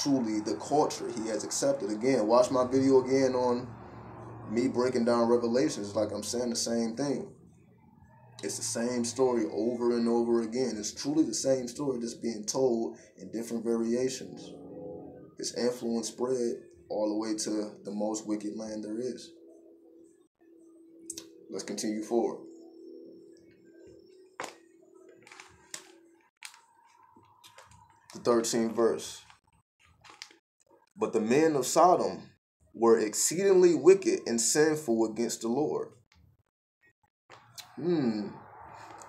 truly the culture he has accepted. Again, watch my video again on me breaking down Revelations. Like I'm saying the same thing. It's the same story over and over again. It's truly the same story just being told in different variations. His influence spread all the way to the most wicked land there is. Let's continue forward. The 13th verse. But the men of Sodom were exceedingly wicked and sinful against the Lord.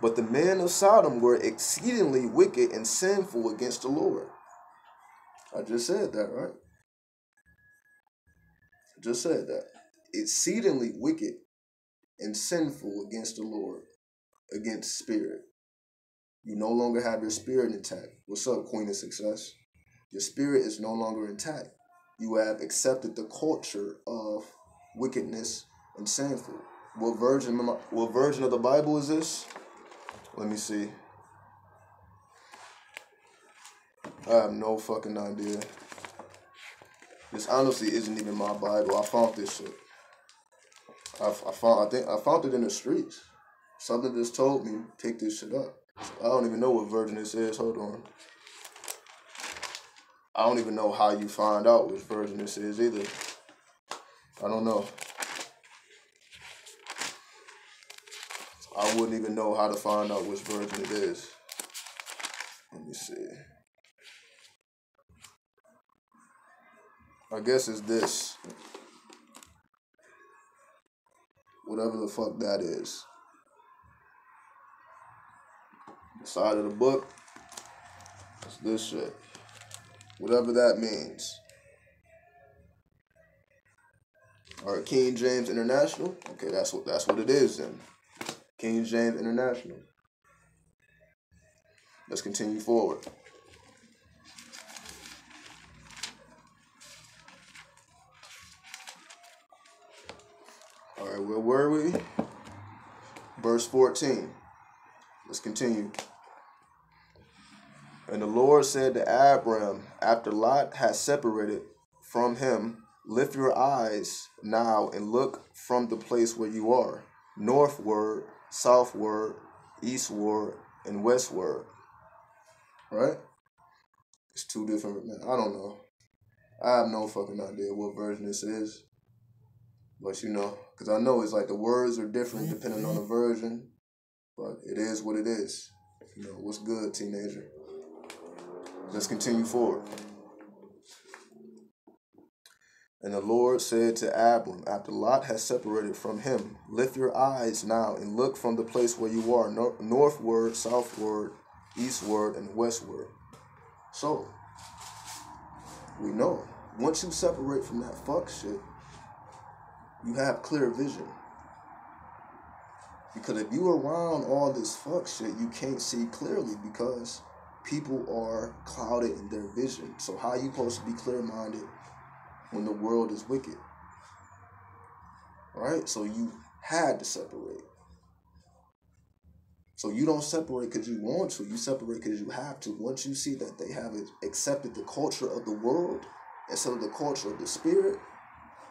But the men of Sodom were exceedingly wicked and sinful against the Lord. I just said that, right? I just said that. Exceedingly wicked and sinful against the Lord, against spirit. You no longer have your spirit intact. What's up, Queen of Success? Your spirit is no longer intact. You have accepted the culture of wickedness and sinful. What version of the Bible is this? Let me see. I have no fucking idea. This honestly isn't even my Bible. I found this shit. I found it in the streets. Something just told me pick this shit up. I don't even know what version this is. Hold on. I don't even know how you find out which version this is either. I don't know. I wouldn't even know how to find out which version it is. Let me see. I guess it's this. Whatever the fuck that is. The side of the book. It's this shit. Whatever that means. Alright, King James International. Okay, that's what it is then. King James International. Let's continue forward. Alright, where were we? Verse 14. Let's continue. And the Lord said to Abram, after Lot had separated from him, lift your eyes now and look from the place where you are, northward, southward, eastward, and westward. Right? It's two different, I don't know. I have no fucking idea what version this is. But you know, because I know it's like the words are different depending on the version. But it is what it is. You know, what's good, teenager? Let's continue forward. And the Lord said to Abram, after Lot has separated from him, lift your eyes now and look from the place where you are, northward, southward, eastward, and westward. So, we know, once you separate from that fuck shit, you have clear vision. Because if you around all this fuck shit, you can't see clearly because people are clouded in their vision. So how are you supposed to be clear-minded when the world is wicked? Right? So you had to separate. So you don't separate because you want to. You separate because you have to. Once you see that they have accepted the culture of the world instead of the culture of the spirit,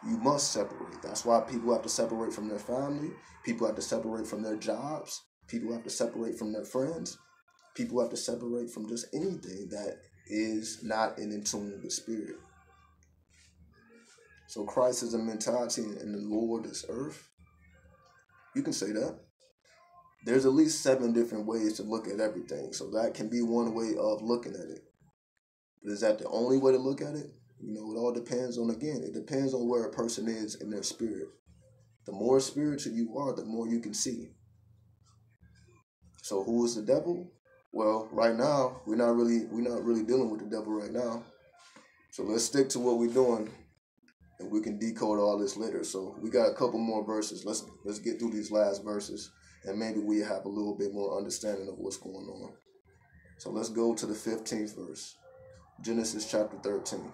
you must separate. That's why people have to separate from their family. People have to separate from their jobs. People have to separate from their friends. People have to separate from just anything that is not in tune with spirit. So Christ is a mentality and the Lord is earth. You can say that. There's at least 7 different ways to look at everything. So that can be one way of looking at it. But is that the only way to look at it? You know, it all depends on, again, it depends on where a person is in their spirit. The more spiritual you are, the more you can see. So who is the devil? Well, right now, we're not really dealing with the devil right now. So let's stick to what we're doing, and we can decode all this later. So we got a couple more verses. Let's get through these last verses, and maybe we have a little bit more understanding of what's going on. So let's go to the 15th verse. Genesis chapter 13.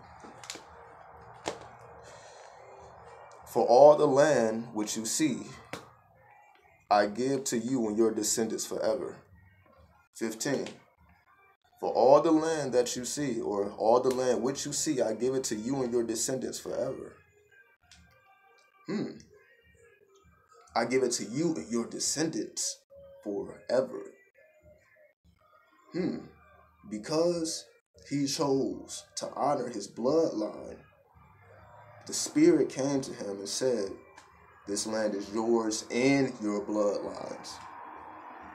For all the land which you see, I give to you and your descendants forever. 15. For all the land that you see, or all the land which you see, I give it to you and your descendants forever. I give it to you and your descendants forever. Because he chose to honor his bloodline, the Spirit came to him and said, this land is yours and your bloodlines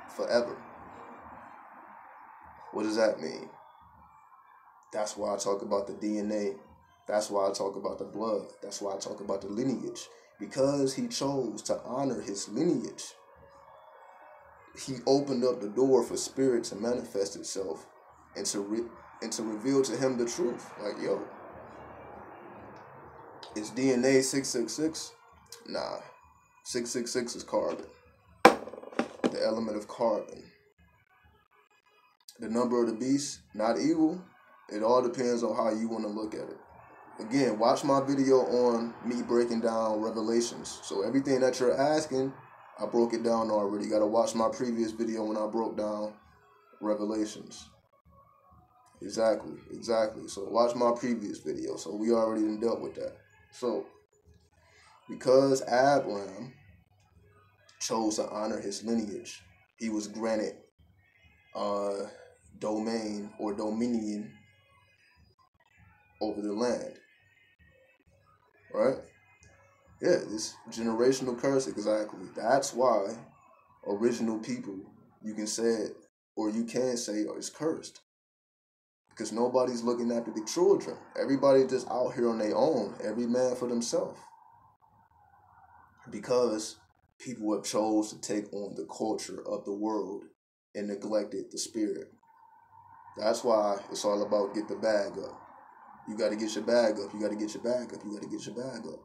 forever. What does that mean? That's why I talk about the DNA. That's why I talk about the blood. That's why I talk about the lineage. Because he chose to honor his lineage, he opened up the door for spirit to manifest itself and to reveal to him the truth. Like, yo, is DNA 666? Nah. 666 is carbon. The element of carbon. The number of the beast, not evil. It all depends on how you want to look at it. Again, watch my video on me breaking down Revelations. So everything that you're asking, I broke it down already. You got to watch my previous video when I broke down Revelations. Exactly. So watch my previous video. So we already dealt with that. So, because Abraham chose to honor his lineage, he was granted domain or dominion over the land. Right? Yeah, this generational curse, exactly. That's why original people, you can say it, or you can say is cursed. Because nobody's looking after the children. Everybody just out here on their own. Every man for themselves. Because people have chose to take on the culture of the world and neglected the spirit. That's why it's all about get the bag up. You got to get your bag up. You got to get your bag up. You got to get your bag up.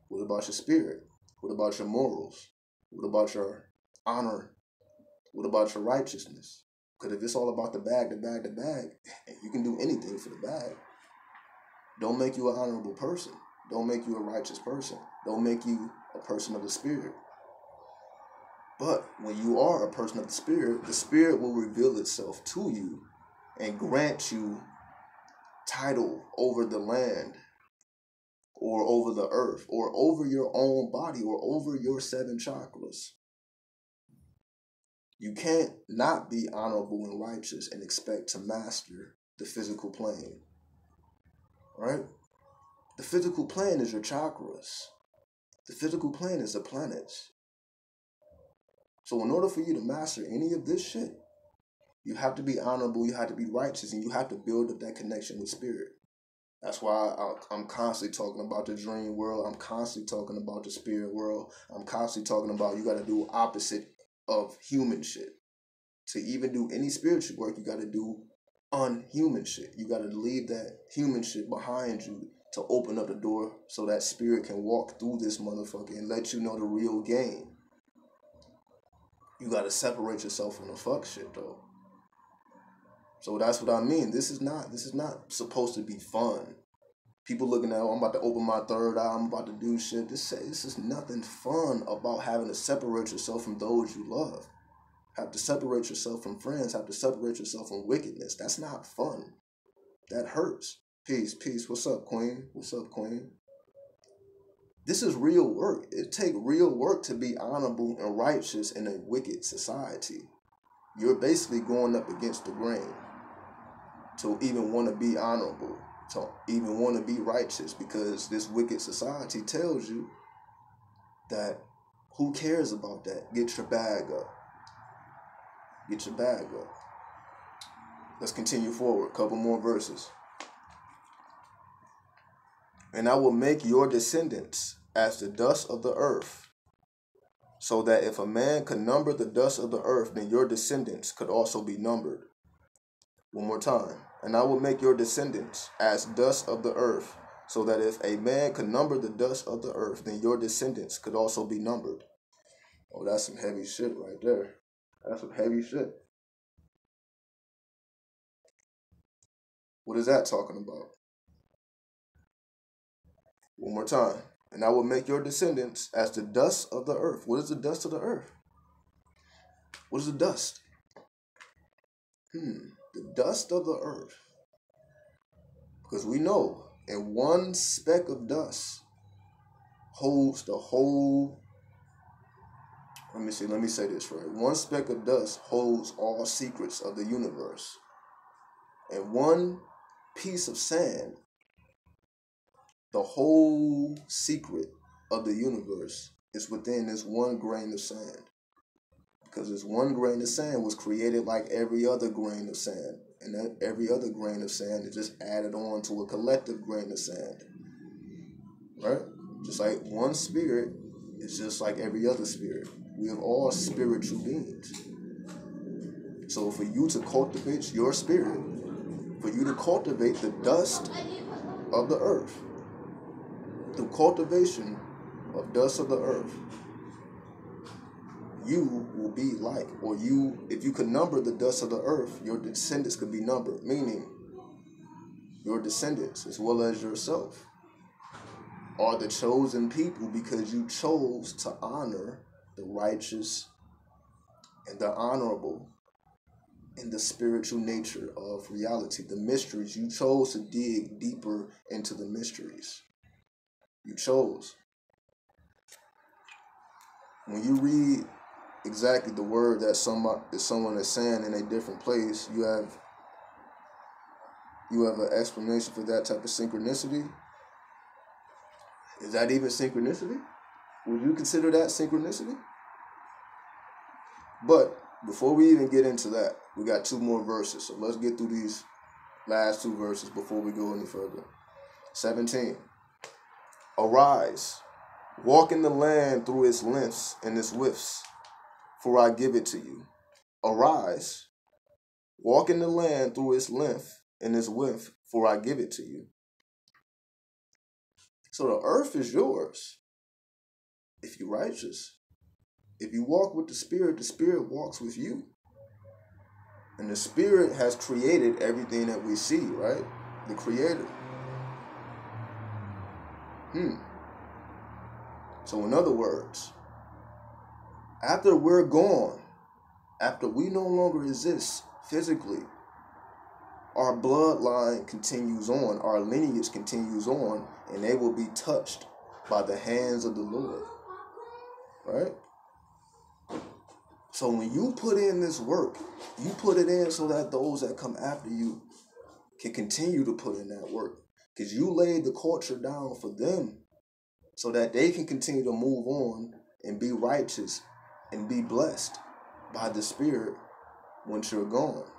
What about your spirit? What about your morals? What about your honor? What about your righteousness? Because if it's all about the bag, you can do anything for the bag. Don't make you an honorable person. Don't make you a righteous person. Don't make you a person of the spirit. But when you are a person of the spirit will reveal itself to you and grant you title over the land or over the earth or over your own body or over your 7 chakras. You can't not be honorable and righteous and expect to master the physical plane. Right? The physical plane is your chakras. The physical plane is the planets. So in order for you to master any of this shit, you have to be honorable, you have to be righteous, and you have to build up that connection with spirit. That's why I'm constantly talking about the dream world. I'm constantly talking about the spirit world. I'm constantly talking about you got to do opposite of human shit. To even do any spiritual work, you got to do unhuman shit. You got to leave that human shit behind you to open up the door so that spirit can walk through this motherfucker and let you know the real game. You got to separate yourself from the fuck shit, though. So that's what I mean. This is not supposed to be fun. People looking at, oh, I'm about to open my third eye, I'm about to do shit. This is nothing fun about having to separate yourself from those you love. Have to separate yourself from friends. Have to separate yourself from wickedness. That's not fun. That hurts. Peace, peace. What's up, Queen? What's up, Queen? This is real work. It takes real work to be honorable and righteous in a wicked society. You're basically going up against the grain to even want to be honorable, to even want to be righteous, because this wicked society tells you that who cares about that? Get your bag up. Get your bag up. Let's continue forward. Couple more verses. And I will make your descendants as the dust of the earth, so that if a man could number the dust of the earth, then your descendants could also be numbered. One more time. And I will make your descendants as dust of the earth, so that if a man could number the dust of the earth, then your descendants could also be numbered. Oh, that's some heavy shit right there. That's some heavy shit. What is that talking about? One more time. And I will make your descendants as the dust of the earth. What is the dust of the earth? What is the dust? The dust of the earth. Because we know, in one speck of dust holds the whole. Let me say this right. One speck of dust holds all secrets of the universe. And one piece of sand, the whole secret of the universe is within this one grain of sand. Because this one grain of sand was created like every other grain of sand. And that every other grain of sand is just added on to a collective grain of sand. Right? Just like one spirit is just like every other spirit. We are all spiritual beings. So for you to cultivate your spirit, for you to cultivate the dust of the earth, through cultivation of dust of the earth, you will be like, or you, if you could number the dust of the earth, your descendants could be numbered, meaning your descendants as well as yourself are the chosen people, because you chose to honor the righteous and the honorable in the spiritual nature of reality, the mysteries. You chose to dig deeper into the mysteries. You chose. When you read exactly the word that someone is saying in a different place, you have an explanation for that type of synchronicity. Is that even synchronicity? Would you consider that synchronicity? But before we even get into that, we got two more verses. So let's get through these last two verses before we go any further. 17. Arise, walk in the land through its lengths and its widths, for I give it to you. Arise, walk in the land through its length and its width, for I give it to you. So the earth is yours if you're righteous. If you walk with the Spirit walks with you. And the Spirit has created everything that we see, right? The Creator. So in other words, after we're gone, after we no longer exist physically, our bloodline continues on, our lineage continues on, and they will be touched by the hands of the Lord. Right? So when you put in this work, you put it in so that those that come after you can continue to put in that work. Because you laid the culture down for them so that they can continue to move on and be righteous and be blessed by the Spirit once you're gone.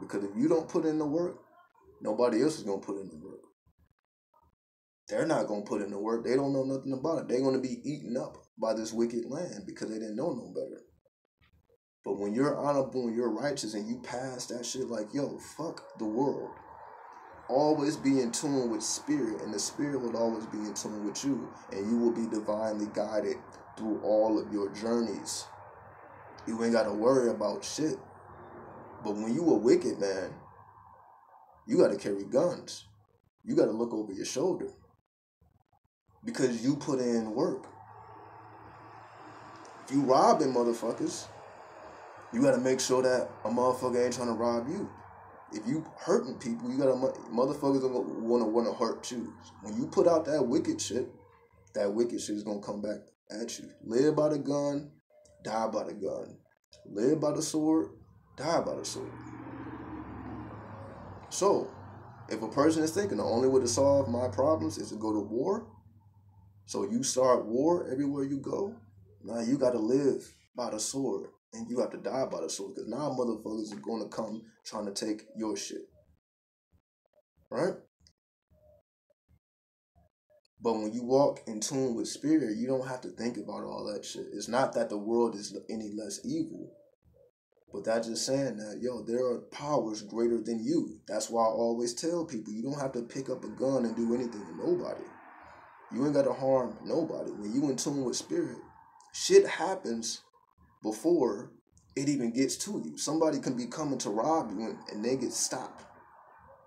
Because if you don't put in the work, nobody else is going to put in the work. They're not going to put in the work. They don't know nothing about it. They're going to be eaten up by this wicked land because they didn't know no better. But when you're honorable and you're righteous and you pass that shit like, yo, fuck the world. Always be in tune with Spirit, and the Spirit will always be in tune with you, and you will be divinely guided through all of your journeys You ain't got to worry about shit. But when you a wicked man, you got to carry guns. You got to look over your shoulder. Because you put in work. If you robbing motherfuckers, you got to make sure that a motherfucker ain't trying to rob you. If you hurting people, you got to, motherfuckers are want to hurt you. When you put out that wicked shit is going to come back at you. Live by the gun, die by the gun. Live by the sword, die by the sword. So, if a person is thinking the only way to solve my problems is to go to war, so you start war everywhere you go, now you got to live by the sword. And you have to die by the sword. Because now motherfuckers are going to come trying to take your shit. Right? But when you walk in tune with spirit, you don't have to think about all that shit. It's not that the world is any less evil. But that's just saying that, yo, there are powers greater than you. That's why I always tell people, you don't have to pick up a gun and do anything to nobody. You ain't got to harm nobody. When you in tune with spirit, shit happens before it even gets to you. Somebody can be coming to rob you and they get stopped.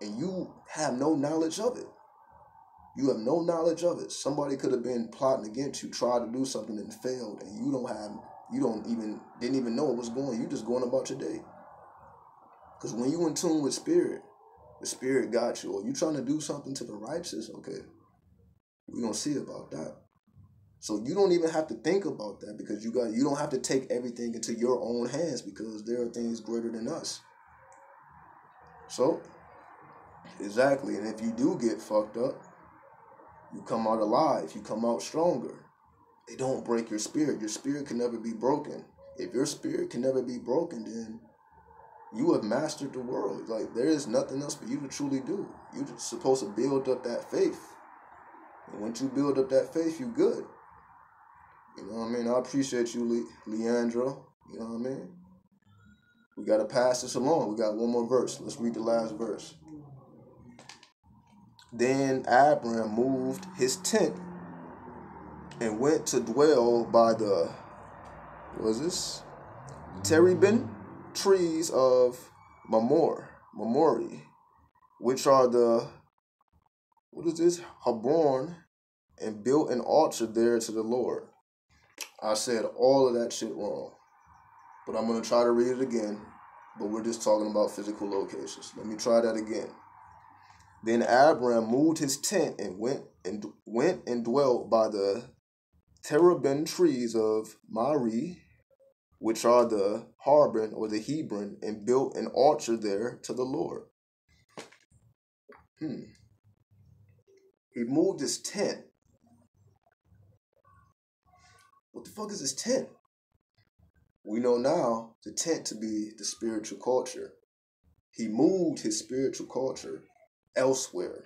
And you have no knowledge of it. You have no knowledge of it. Somebody could have been plotting against you, tried to do something and failed, and didn't even know it was going. You just going about your day. Because when you in tune with spirit, the spirit got you. Or you trying to do something to the righteous, okay, we're gonna see about that. So you don't even have to think about that because you don't have to take everything into your own hands because there are things greater than us. So, exactly. And if you do get fucked up, you come out alive. You come out stronger. They don't break your spirit. Your spirit can never be broken. If your spirit can never be broken, then you have mastered the world. Like, there is nothing else for you to truly do. You're just supposed to build up that faith. And once you build up that faith, you good. You know what I mean? I appreciate you, Leandro. You know what I mean? We got to pass this along. We got one more verse. Let's read the last verse. Then Abram moved his tent and went to dwell by the, terebinth trees of Mamori, which are the, Hebron, and built an altar there to the Lord. I said all of that shit wrong. But I'm going to try to read it again. But we're just talking about physical locations. Let me try that again. Then Abram moved his tent and went and dwelt by the terebinth trees of Mamre, which are the Hebron or the Hebron, and built an altar there to the Lord. He moved his tent. What the fuck is his tent? We know now the tent to be the spiritual culture. He moved his spiritual culture elsewhere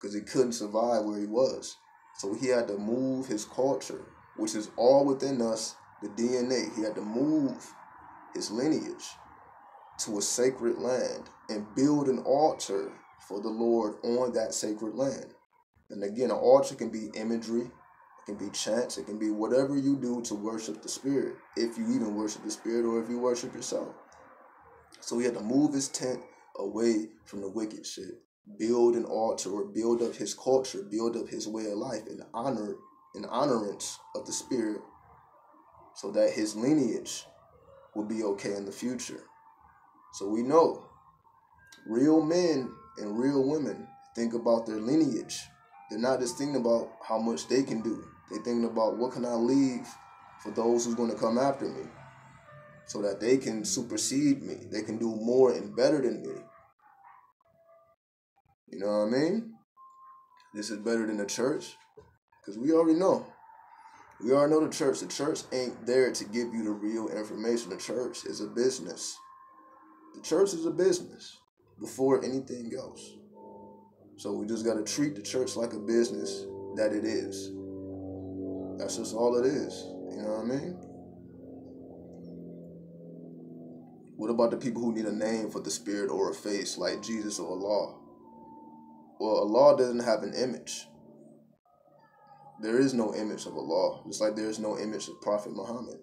because he couldn't survive where he was. So he had to move his culture, which is all within us, the DNA. He had to move his lineage to a sacred land and build an altar for the Lord on that sacred land. And again, an altar can be imagery, it can be chants, it can be whatever you do to worship the spirit, if you even worship the spirit or if you worship yourself. So he had to move his tent away from the wicked shit, build an altar or build up his culture, build up his way of life in honorance of the spirit so that his lineage will be okay in the future. So we know real men and real women think about their lineage. They're not just thinking about how much they can do. They're thinking about what can I leave for those who's going to come after me so that they can supersede me. They can do more and better than me. You know what I mean? This is better than the church because we already know. We already know the church. The church ain't there to give you the real information. The church is a business. The church is a business before anything else. So we just got to treat the church like a business that it is. That's just all it is. You know what I mean? What about the people who need a name for the spirit or a face like Jesus or Allah? Well, Allah doesn't have an image. There is no image of Allah, just like there is no image of Prophet Muhammad.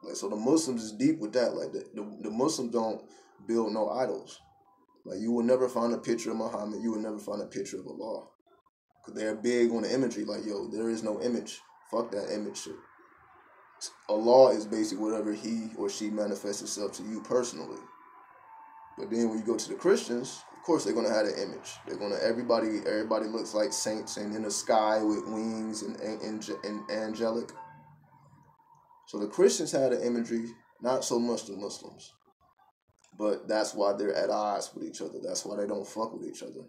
Like, so the Muslims is deep with that. Like, the Muslims don't build no idols. Like, you will never find a picture of Muhammad. You will never find a picture of Allah. Because they're big on the imagery. Like, yo, there is no image. Fuck that image shit. Allah is basically whatever he or she manifests itself to you personally. But then when you go to the Christians, of course they're gonna have an image. They're gonna everybody looks like saints and in the sky with wings and angelic. So the Christians had an imagery, not so much the Muslims. But that's why they're at odds with each other. That's why they don't fuck with each other.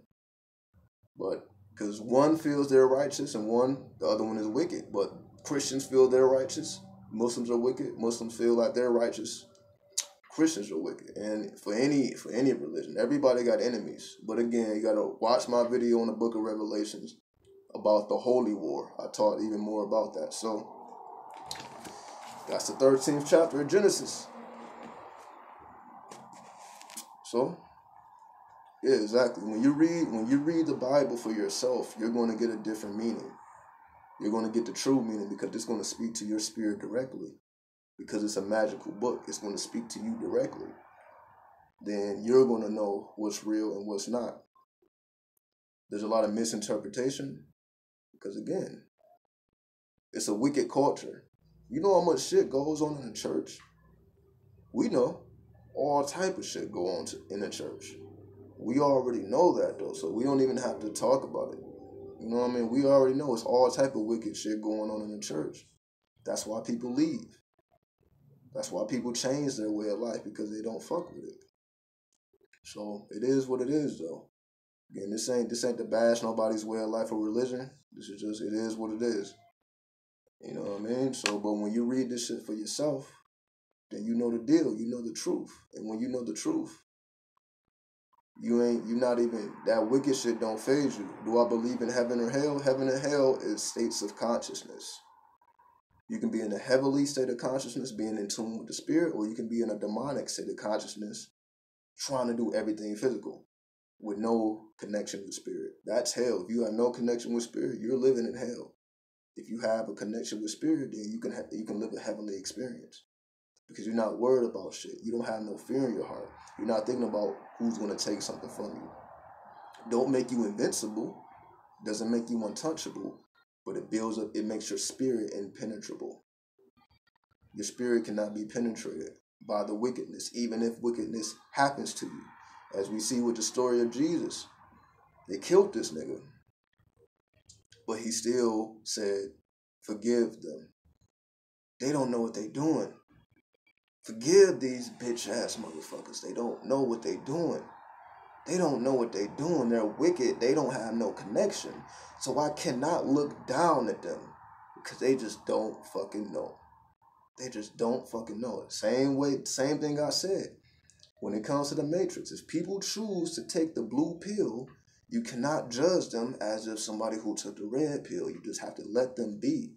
But because one feels they're righteous and the other one is wicked. But Christians feel they're righteous. Muslims are wicked. Muslims feel like they're righteous. Christians are wicked. And for any religion, everybody got enemies. But again, you gotta watch my video on the Book of Revelations about the Holy War. I taught even more about that. So that's the 13th chapter of Genesis. So yeah, exactly. When you read the Bible for yourself, you're going to get a different meaning. You're going to get the true meaning because it's going to speak to your spirit directly. Because it's a magical book, it's going to speak to you directly. Then you're going to know what's real and what's not. There's a lot of misinterpretation because, again, it's a wicked culture. You know how much shit goes on in the church? We know all type of shit go on in the church. We already know that, though, so we don't even have to talk about it. You know what I mean? We already know it's all type of wicked shit going on in the church. That's why people leave. That's why people change their way of life, because they don't fuck with it. So it is what it is, though. Again, this ain't to bash nobody's way of life or religion. This is just, it is what it is. You know what I mean? So, but when you read this shit for yourself, then you know the deal. You know the truth. And when you know the truth, you're not even, that wicked shit don't faze you. Do I believe in heaven or hell? Heaven and hell is states of consciousness. You can be in a heavenly state of consciousness, being in tune with the spirit, or you can be in a demonic state of consciousness, trying to do everything physical with no connection with spirit. That's hell. If you have no connection with spirit, you're living in hell. If you have a connection with spirit, then you can live a heavenly experience. Because you're not worried about shit. You don't have no fear in your heart. You're not thinking about who's going to take something from you. Don't make you invincible. Doesn't make you untouchable. But it builds up, it makes your spirit impenetrable. Your spirit cannot be penetrated by the wickedness, even if wickedness happens to you. As we see with the story of Jesus. They killed this nigga. But he still said, forgive them. They don't know what they're doing. Forgive these bitch-ass motherfuckers. They don't know what they're doing. They don't know what they're doing. They're wicked. They don't have no connection. So I cannot look down at them because they just don't fucking know. They just don't fucking know it. Same thing I said. When it comes to the Matrix, if people choose to take the blue pill, you cannot judge them as if somebody who took the red pill. You just have to let them be.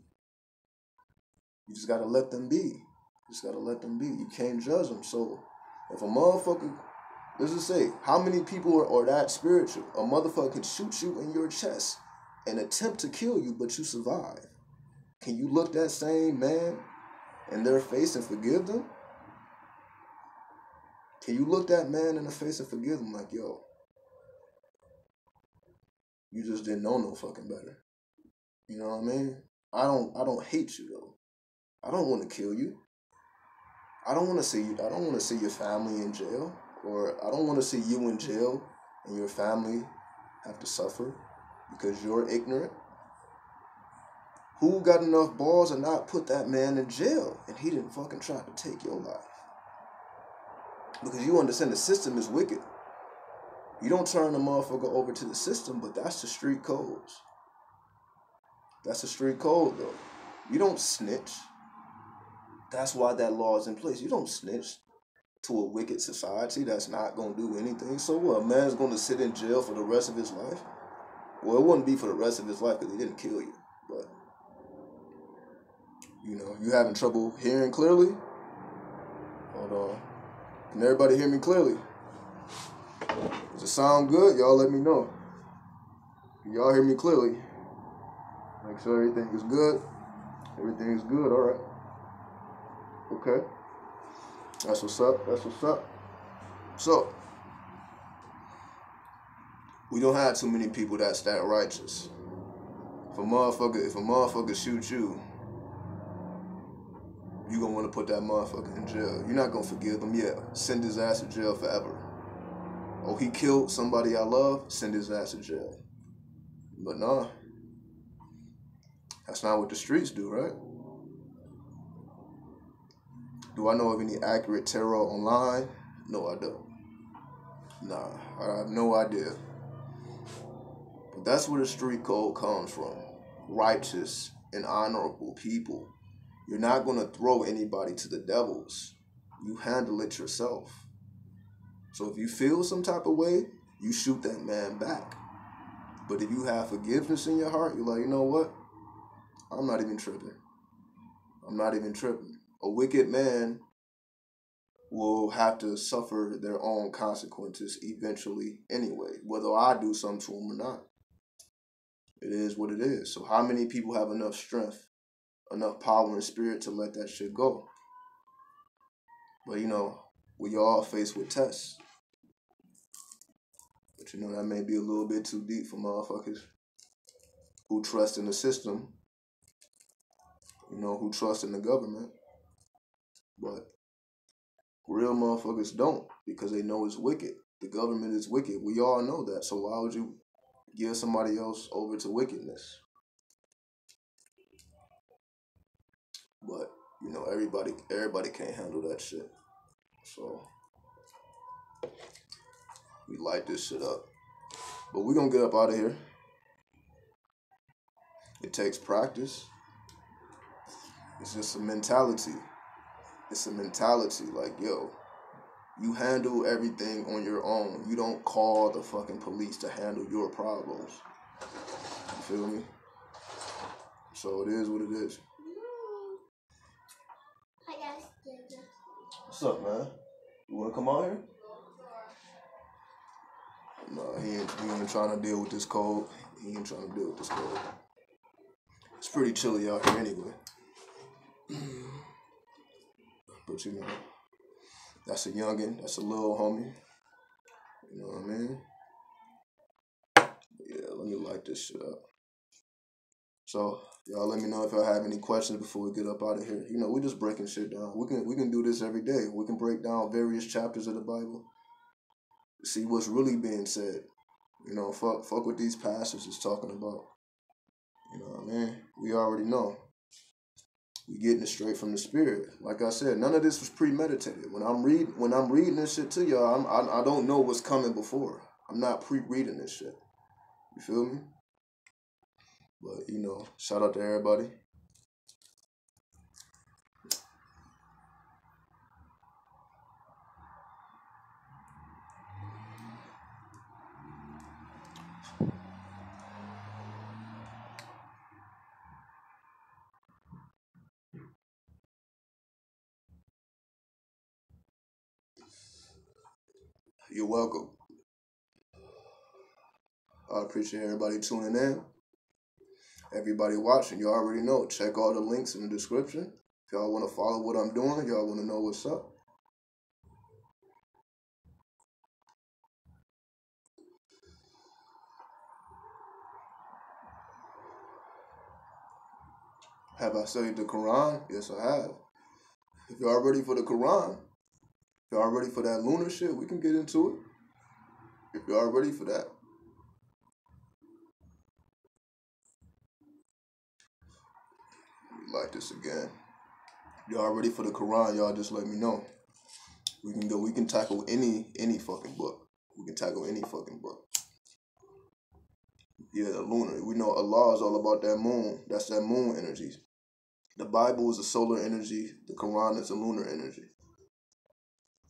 You just got to let them be. Just gotta let them be. You can't judge them. So if a motherfucker, let's just say, how many people are that spiritual? A motherfucker can shoot you in your chest and attempt to kill you, but you survive. Can you look that same man in their face and forgive them? Can you look that man in the face and forgive them? Like, yo, you just didn't know no fucking better. You know what I mean? I don't hate you though. I don't want to kill you. I don't want to see you. I don't want to see your family in jail, or I don't want to see you in jail and your family have to suffer because you're ignorant. Who got enough balls to not put that man in jail and he didn't fucking try to take your life? Because you understand the system is wicked. You don't turn the motherfucker over to the system, but that's the street codes. That's the street code though. You don't snitch. That's why that law is in place. You don't snitch to a wicked society that's not going to do anything. So what? A man's going to sit in jail for the rest of his life? Well, it wouldn't be for the rest of his life because he didn't kill you. But, you know, you having trouble hearing clearly? Hold on. Can everybody hear me clearly? Does it sound good? Y'all let me know. Can y'all hear me clearly? Make sure everything is good. Everything is good. All right. Okay? That's what's up. That's what's up. So, we don't have too many people that's that righteous. If a motherfucker shoot you, you gonna want to put that motherfucker in jail. You're not gonna forgive him. Yeah, send his ass to jail forever. Oh, he killed somebody I love, send his ass to jail. But nah, that's not what the streets do, right? Do I know of any accurate tarot online? No, I don't. Nah, I have no idea. But that's where the street code comes from. Righteous and honorable people. You're not going to throw anybody to the devils. You handle it yourself. So if you feel some type of way, you shoot that man back. But if you have forgiveness in your heart, you're like, you know what? I'm not even tripping. I'm not even tripping. A wicked man will have to suffer their own consequences eventually anyway, whether I do something to them or not. It is what it is. So how many people have enough strength, enough power and spirit to let that shit go? But you know, we all faced with tests. But you know, that may be a little bit too deep for motherfuckers who trust in the system, you know, who trust in the government. But real motherfuckers don't, because they know it's wicked. The government is wicked. We all know that. So why would you give somebody else over to wickedness? But you know, everybody can't handle that shit. So we light this shit up. But we're gonna get up out of here. It takes practice. It's just a mentality. It's a mentality like, yo, you handle everything on your own. You don't call the fucking police to handle your problems. You feel me? So it is what it is. What's up, man? You wanna come out here? No, he ain't trying to deal with this cold. He ain't trying to deal with this cold. It's pretty chilly out here anyway. But you know, that's a youngin', that's a little homie. You know what I mean? Yeah, let me light this shit up. So y'all let me know if y'all have any questions before we get up out of here. You know, we're just breaking shit down. We can do this every day. We can break down various chapters of the Bible. See what's really being said. You know, fuck what these pastors is talking about. You know what I mean? We already know. We getting it straight from the spirit. Like I said, none of this was premeditated. When I'm reading this shit to y'all, I don't know what's coming before. I'm not pre-reading this shit. You feel me? But you know, shout out to everybody. You're welcome. I appreciate everybody tuning in. Everybody watching, you already know. Check all the links in the description. If y'all want to follow what I'm doing, y'all want to know what's up. Have I studied the Quran? Yes, I have. If y'all ready for the Quran, if y'all ready for that lunar shit, we can get into it. If y'all ready for that. Like this again. Y'all ready for the Quran? Y'all just let me know. We can go. We can tackle any fucking book. We can tackle any fucking book. Yeah, the lunar. We know Allah is all about that moon. That's that moon energy. The Bible is a solar energy. The Quran is a lunar energy.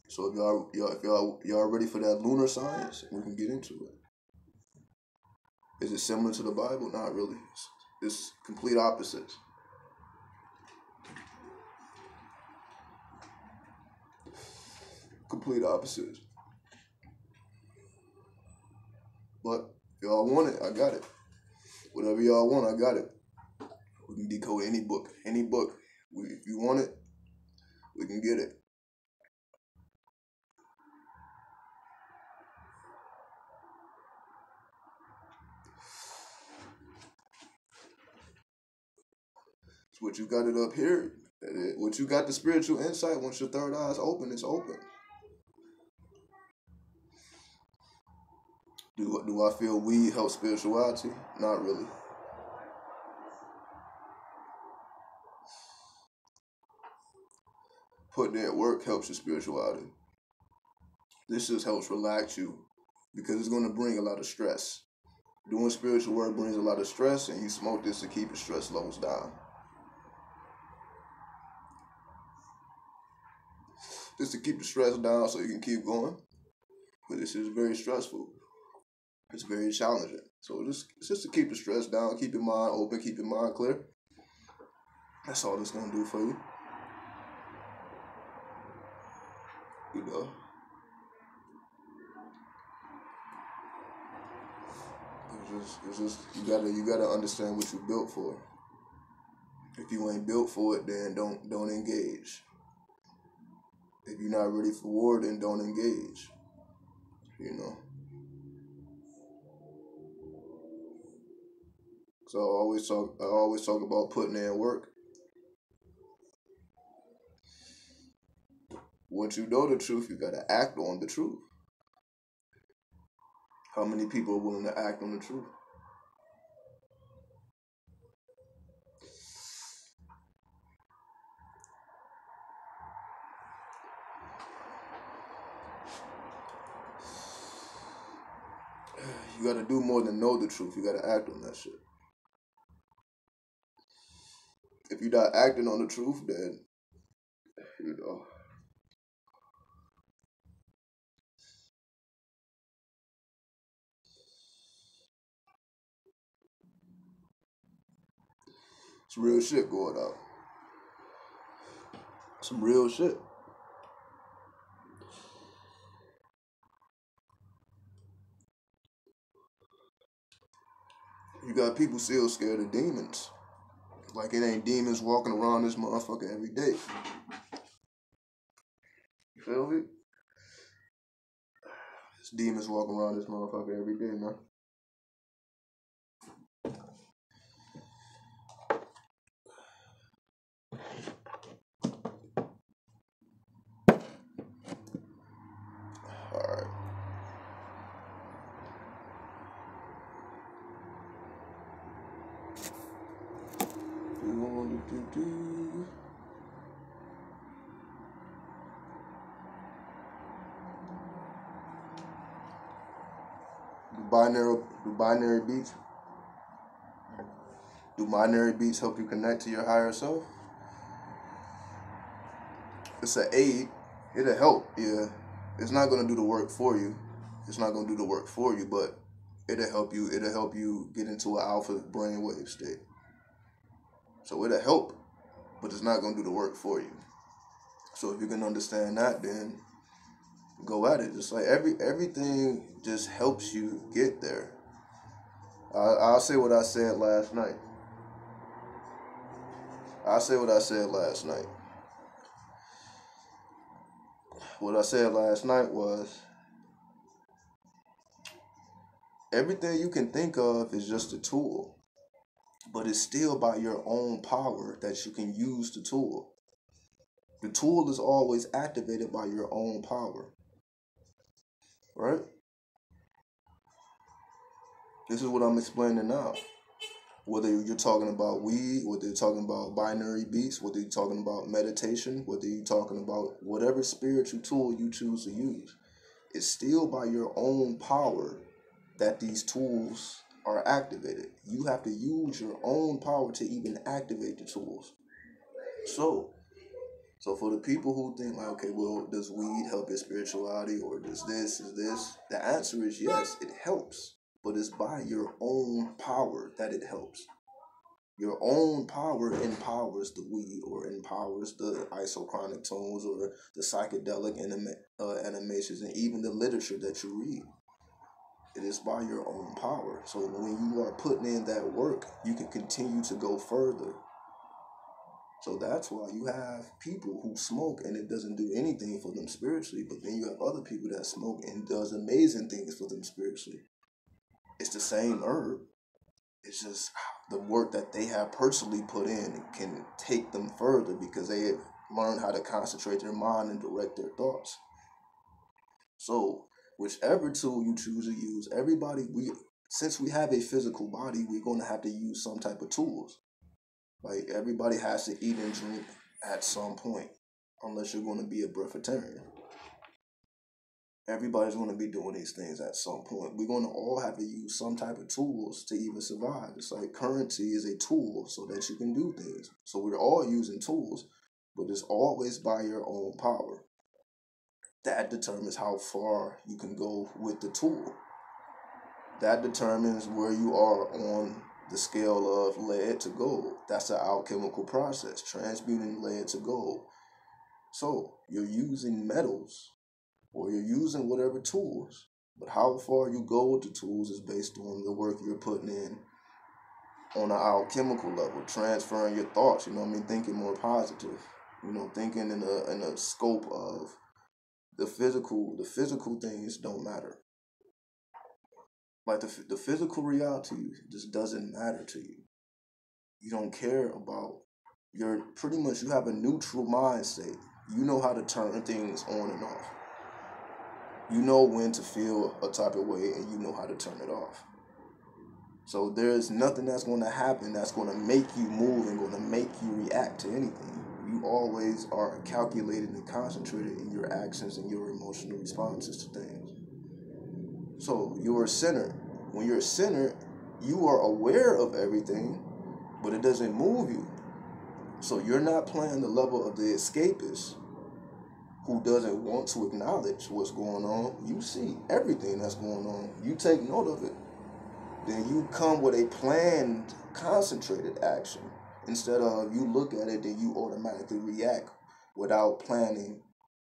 So if y'all ready for that lunar science, we can get into it. Is it similar to the Bible? Not really. It's complete opposites. Complete opposites. But if y'all want it, I got it. Whatever y'all want, I got it. We can decode any book. Any book. If you want it, We can get it. It's what you got it up here. What you got the spiritual insight, once your third eye is open, it's open. Do I feel weed helps spirituality? Not really. Putting in work helps your spirituality. This just helps relax you because it's going to bring a lot of stress. Doing spiritual work brings a lot of stress, and you smoke this to keep your stress levels down. Just to keep the stress down so you can keep going. But this is very stressful. It's very challenging. So it's just to keep the stress down, keep your mind open, keep your mind clear. That's all it's going to do for you. You know. It's just you gotta understand what you're built for. If you ain't built for it, then don't engage. If you're not ready for war, then don't engage. You know. So I always talk about putting in work. Once you know the truth, you gotta act on the truth. How many people are willing to act on the truth? You gotta do more than know the truth. You gotta act on that shit. If you're not acting on the truth, then, you know. It's real shit going on. Some real shit. You got people still scared of demons. Like it ain't demons walking around this motherfucker every day. You feel me? There's demons walking around this motherfucker every day, man. Alright. Do binary beats? Do binary beats help you connect to your higher self? It's an aid. It'll help, yeah. It's not gonna do the work for you. It's not gonna do the work for you, but it'll help you. It'll help you get into an alpha brainwave state. So it'll help, but it's not gonna do the work for you. So if you can understand that, then go at it. Just like everything just helps you get there. I'll say what I said last night. What I said last night was everything you can think of is just a tool, but it's still by your own power that you can use the tool. The tool is always activated by your own power, right? This is what I'm explaining now. Whether you're talking about weed, whether you're talking about binary beats, whether you're talking about meditation, whether you're talking about whatever spiritual tool you choose to use, it's still by your own power that these tools are activated. You have to use your own power to even activate the tools. So for the people who think like, okay, well, does weed help your spirituality or does this, is this? The answer is yes, it helps. But it's by your own power that it helps. Your own power empowers the weed or empowers the isochronic tones or the psychedelic animations and even the literature that you read. It is by your own power. So when you are putting in that work, you can continue to go further. So that's why you have people who smoke and it doesn't do anything for them spiritually, but then you have other people that smoke and does amazing things for them spiritually. It's the same herb. It's just the work that they have personally put in can take them further because they have learned how to concentrate their mind and direct their thoughts. So whichever tool you choose to use, since we have a physical body, we're going to have to use some type of tools. Like everybody has to eat and drink at some point, unless you're going to be a breatharian. Everybody's going to be doing these things at some point. We're going to all have to use some type of tools to even survive. It's like currency is a tool so that you can do things. So we're all using tools, but it's always by your own power. That determines how far you can go with the tool. That determines where you are on the scale of lead to gold. That's an alchemical process, transmuting lead to gold. So you're using metals or you're using whatever tools, but how far you go with the tools is based on the work you're putting in on an alchemical level, transferring your thoughts, thinking more positive, thinking in a scope of the physical things don't matter. Like the physical reality just doesn't matter to you. You don't care about you have a neutral mind state. You know how to turn things on and off. You know when to feel a type of way and you know how to turn it off. So there's nothing that's going to happen that's going to make you move and going to make you react to anything. You always are calculated and concentrated in your actions and your emotional responses to things. So you're a sinner. When you're a sinner, you are aware of everything, but it doesn't move you. So you're not playing the level of the escapist who doesn't want to acknowledge what's going on. You see everything that's going on. You take note of it. Then you come with a planned, concentrated action. Instead of you look at it, then you automatically react without planning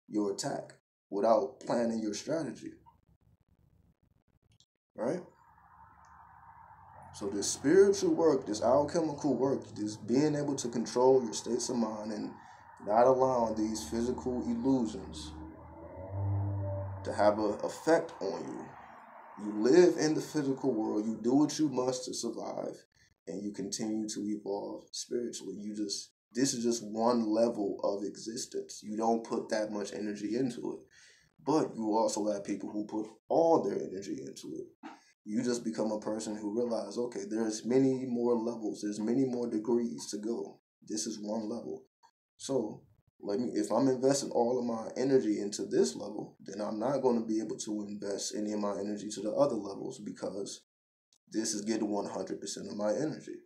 your attack, without planning your strategy. Right? So this spiritual work, this alchemical work, this being able to control your states of mind and not allowing these physical illusions to have an effect on you. You live in the physical world, you do what you must to survive, and you continue to evolve spiritually. This is just one level of existence. You don't put that much energy into it. But you also have people who put all their energy into it. You just become a person who realizes, okay, there's many more levels, there's many more degrees to go. This is one level. So if I'm investing all of my energy into this level, then I'm not going to be able to invest any of my energy to the other levels because this is getting 100% of my energy.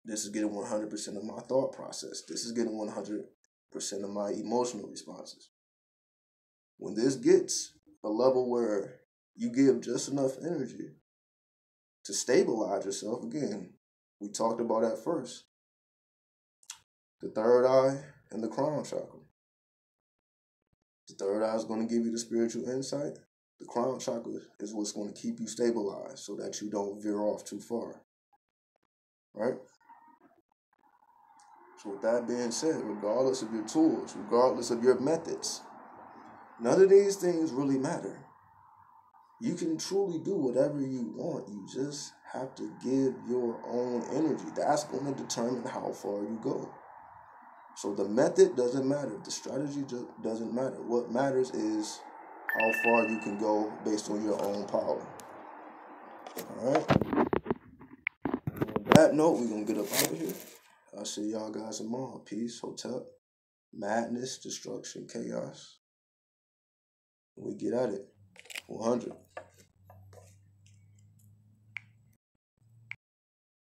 This is getting 100% of my thought process. This is getting 100% of my emotional responses. When this gets a level where you give just enough energy to stabilize yourself, again, we talked about that first. The third eye and the crown chakra. The third eye is going to give you the spiritual insight. The crown chakra is what's going to keep you stabilized so that you don't veer off too far. Right? So with that being said, regardless of your tools, regardless of your methods, none of these things really matter. You can truly do whatever you want. You just have to give your own energy. That's going to determine how far you go. So the method doesn't matter. The strategy doesn't matter. What matters is how far you can go based on your own power. All right? On that note, we're going to get up out of here. I'll see y'all guys tomorrow. Peace, hotel, madness, destruction, chaos. We get at it. 100.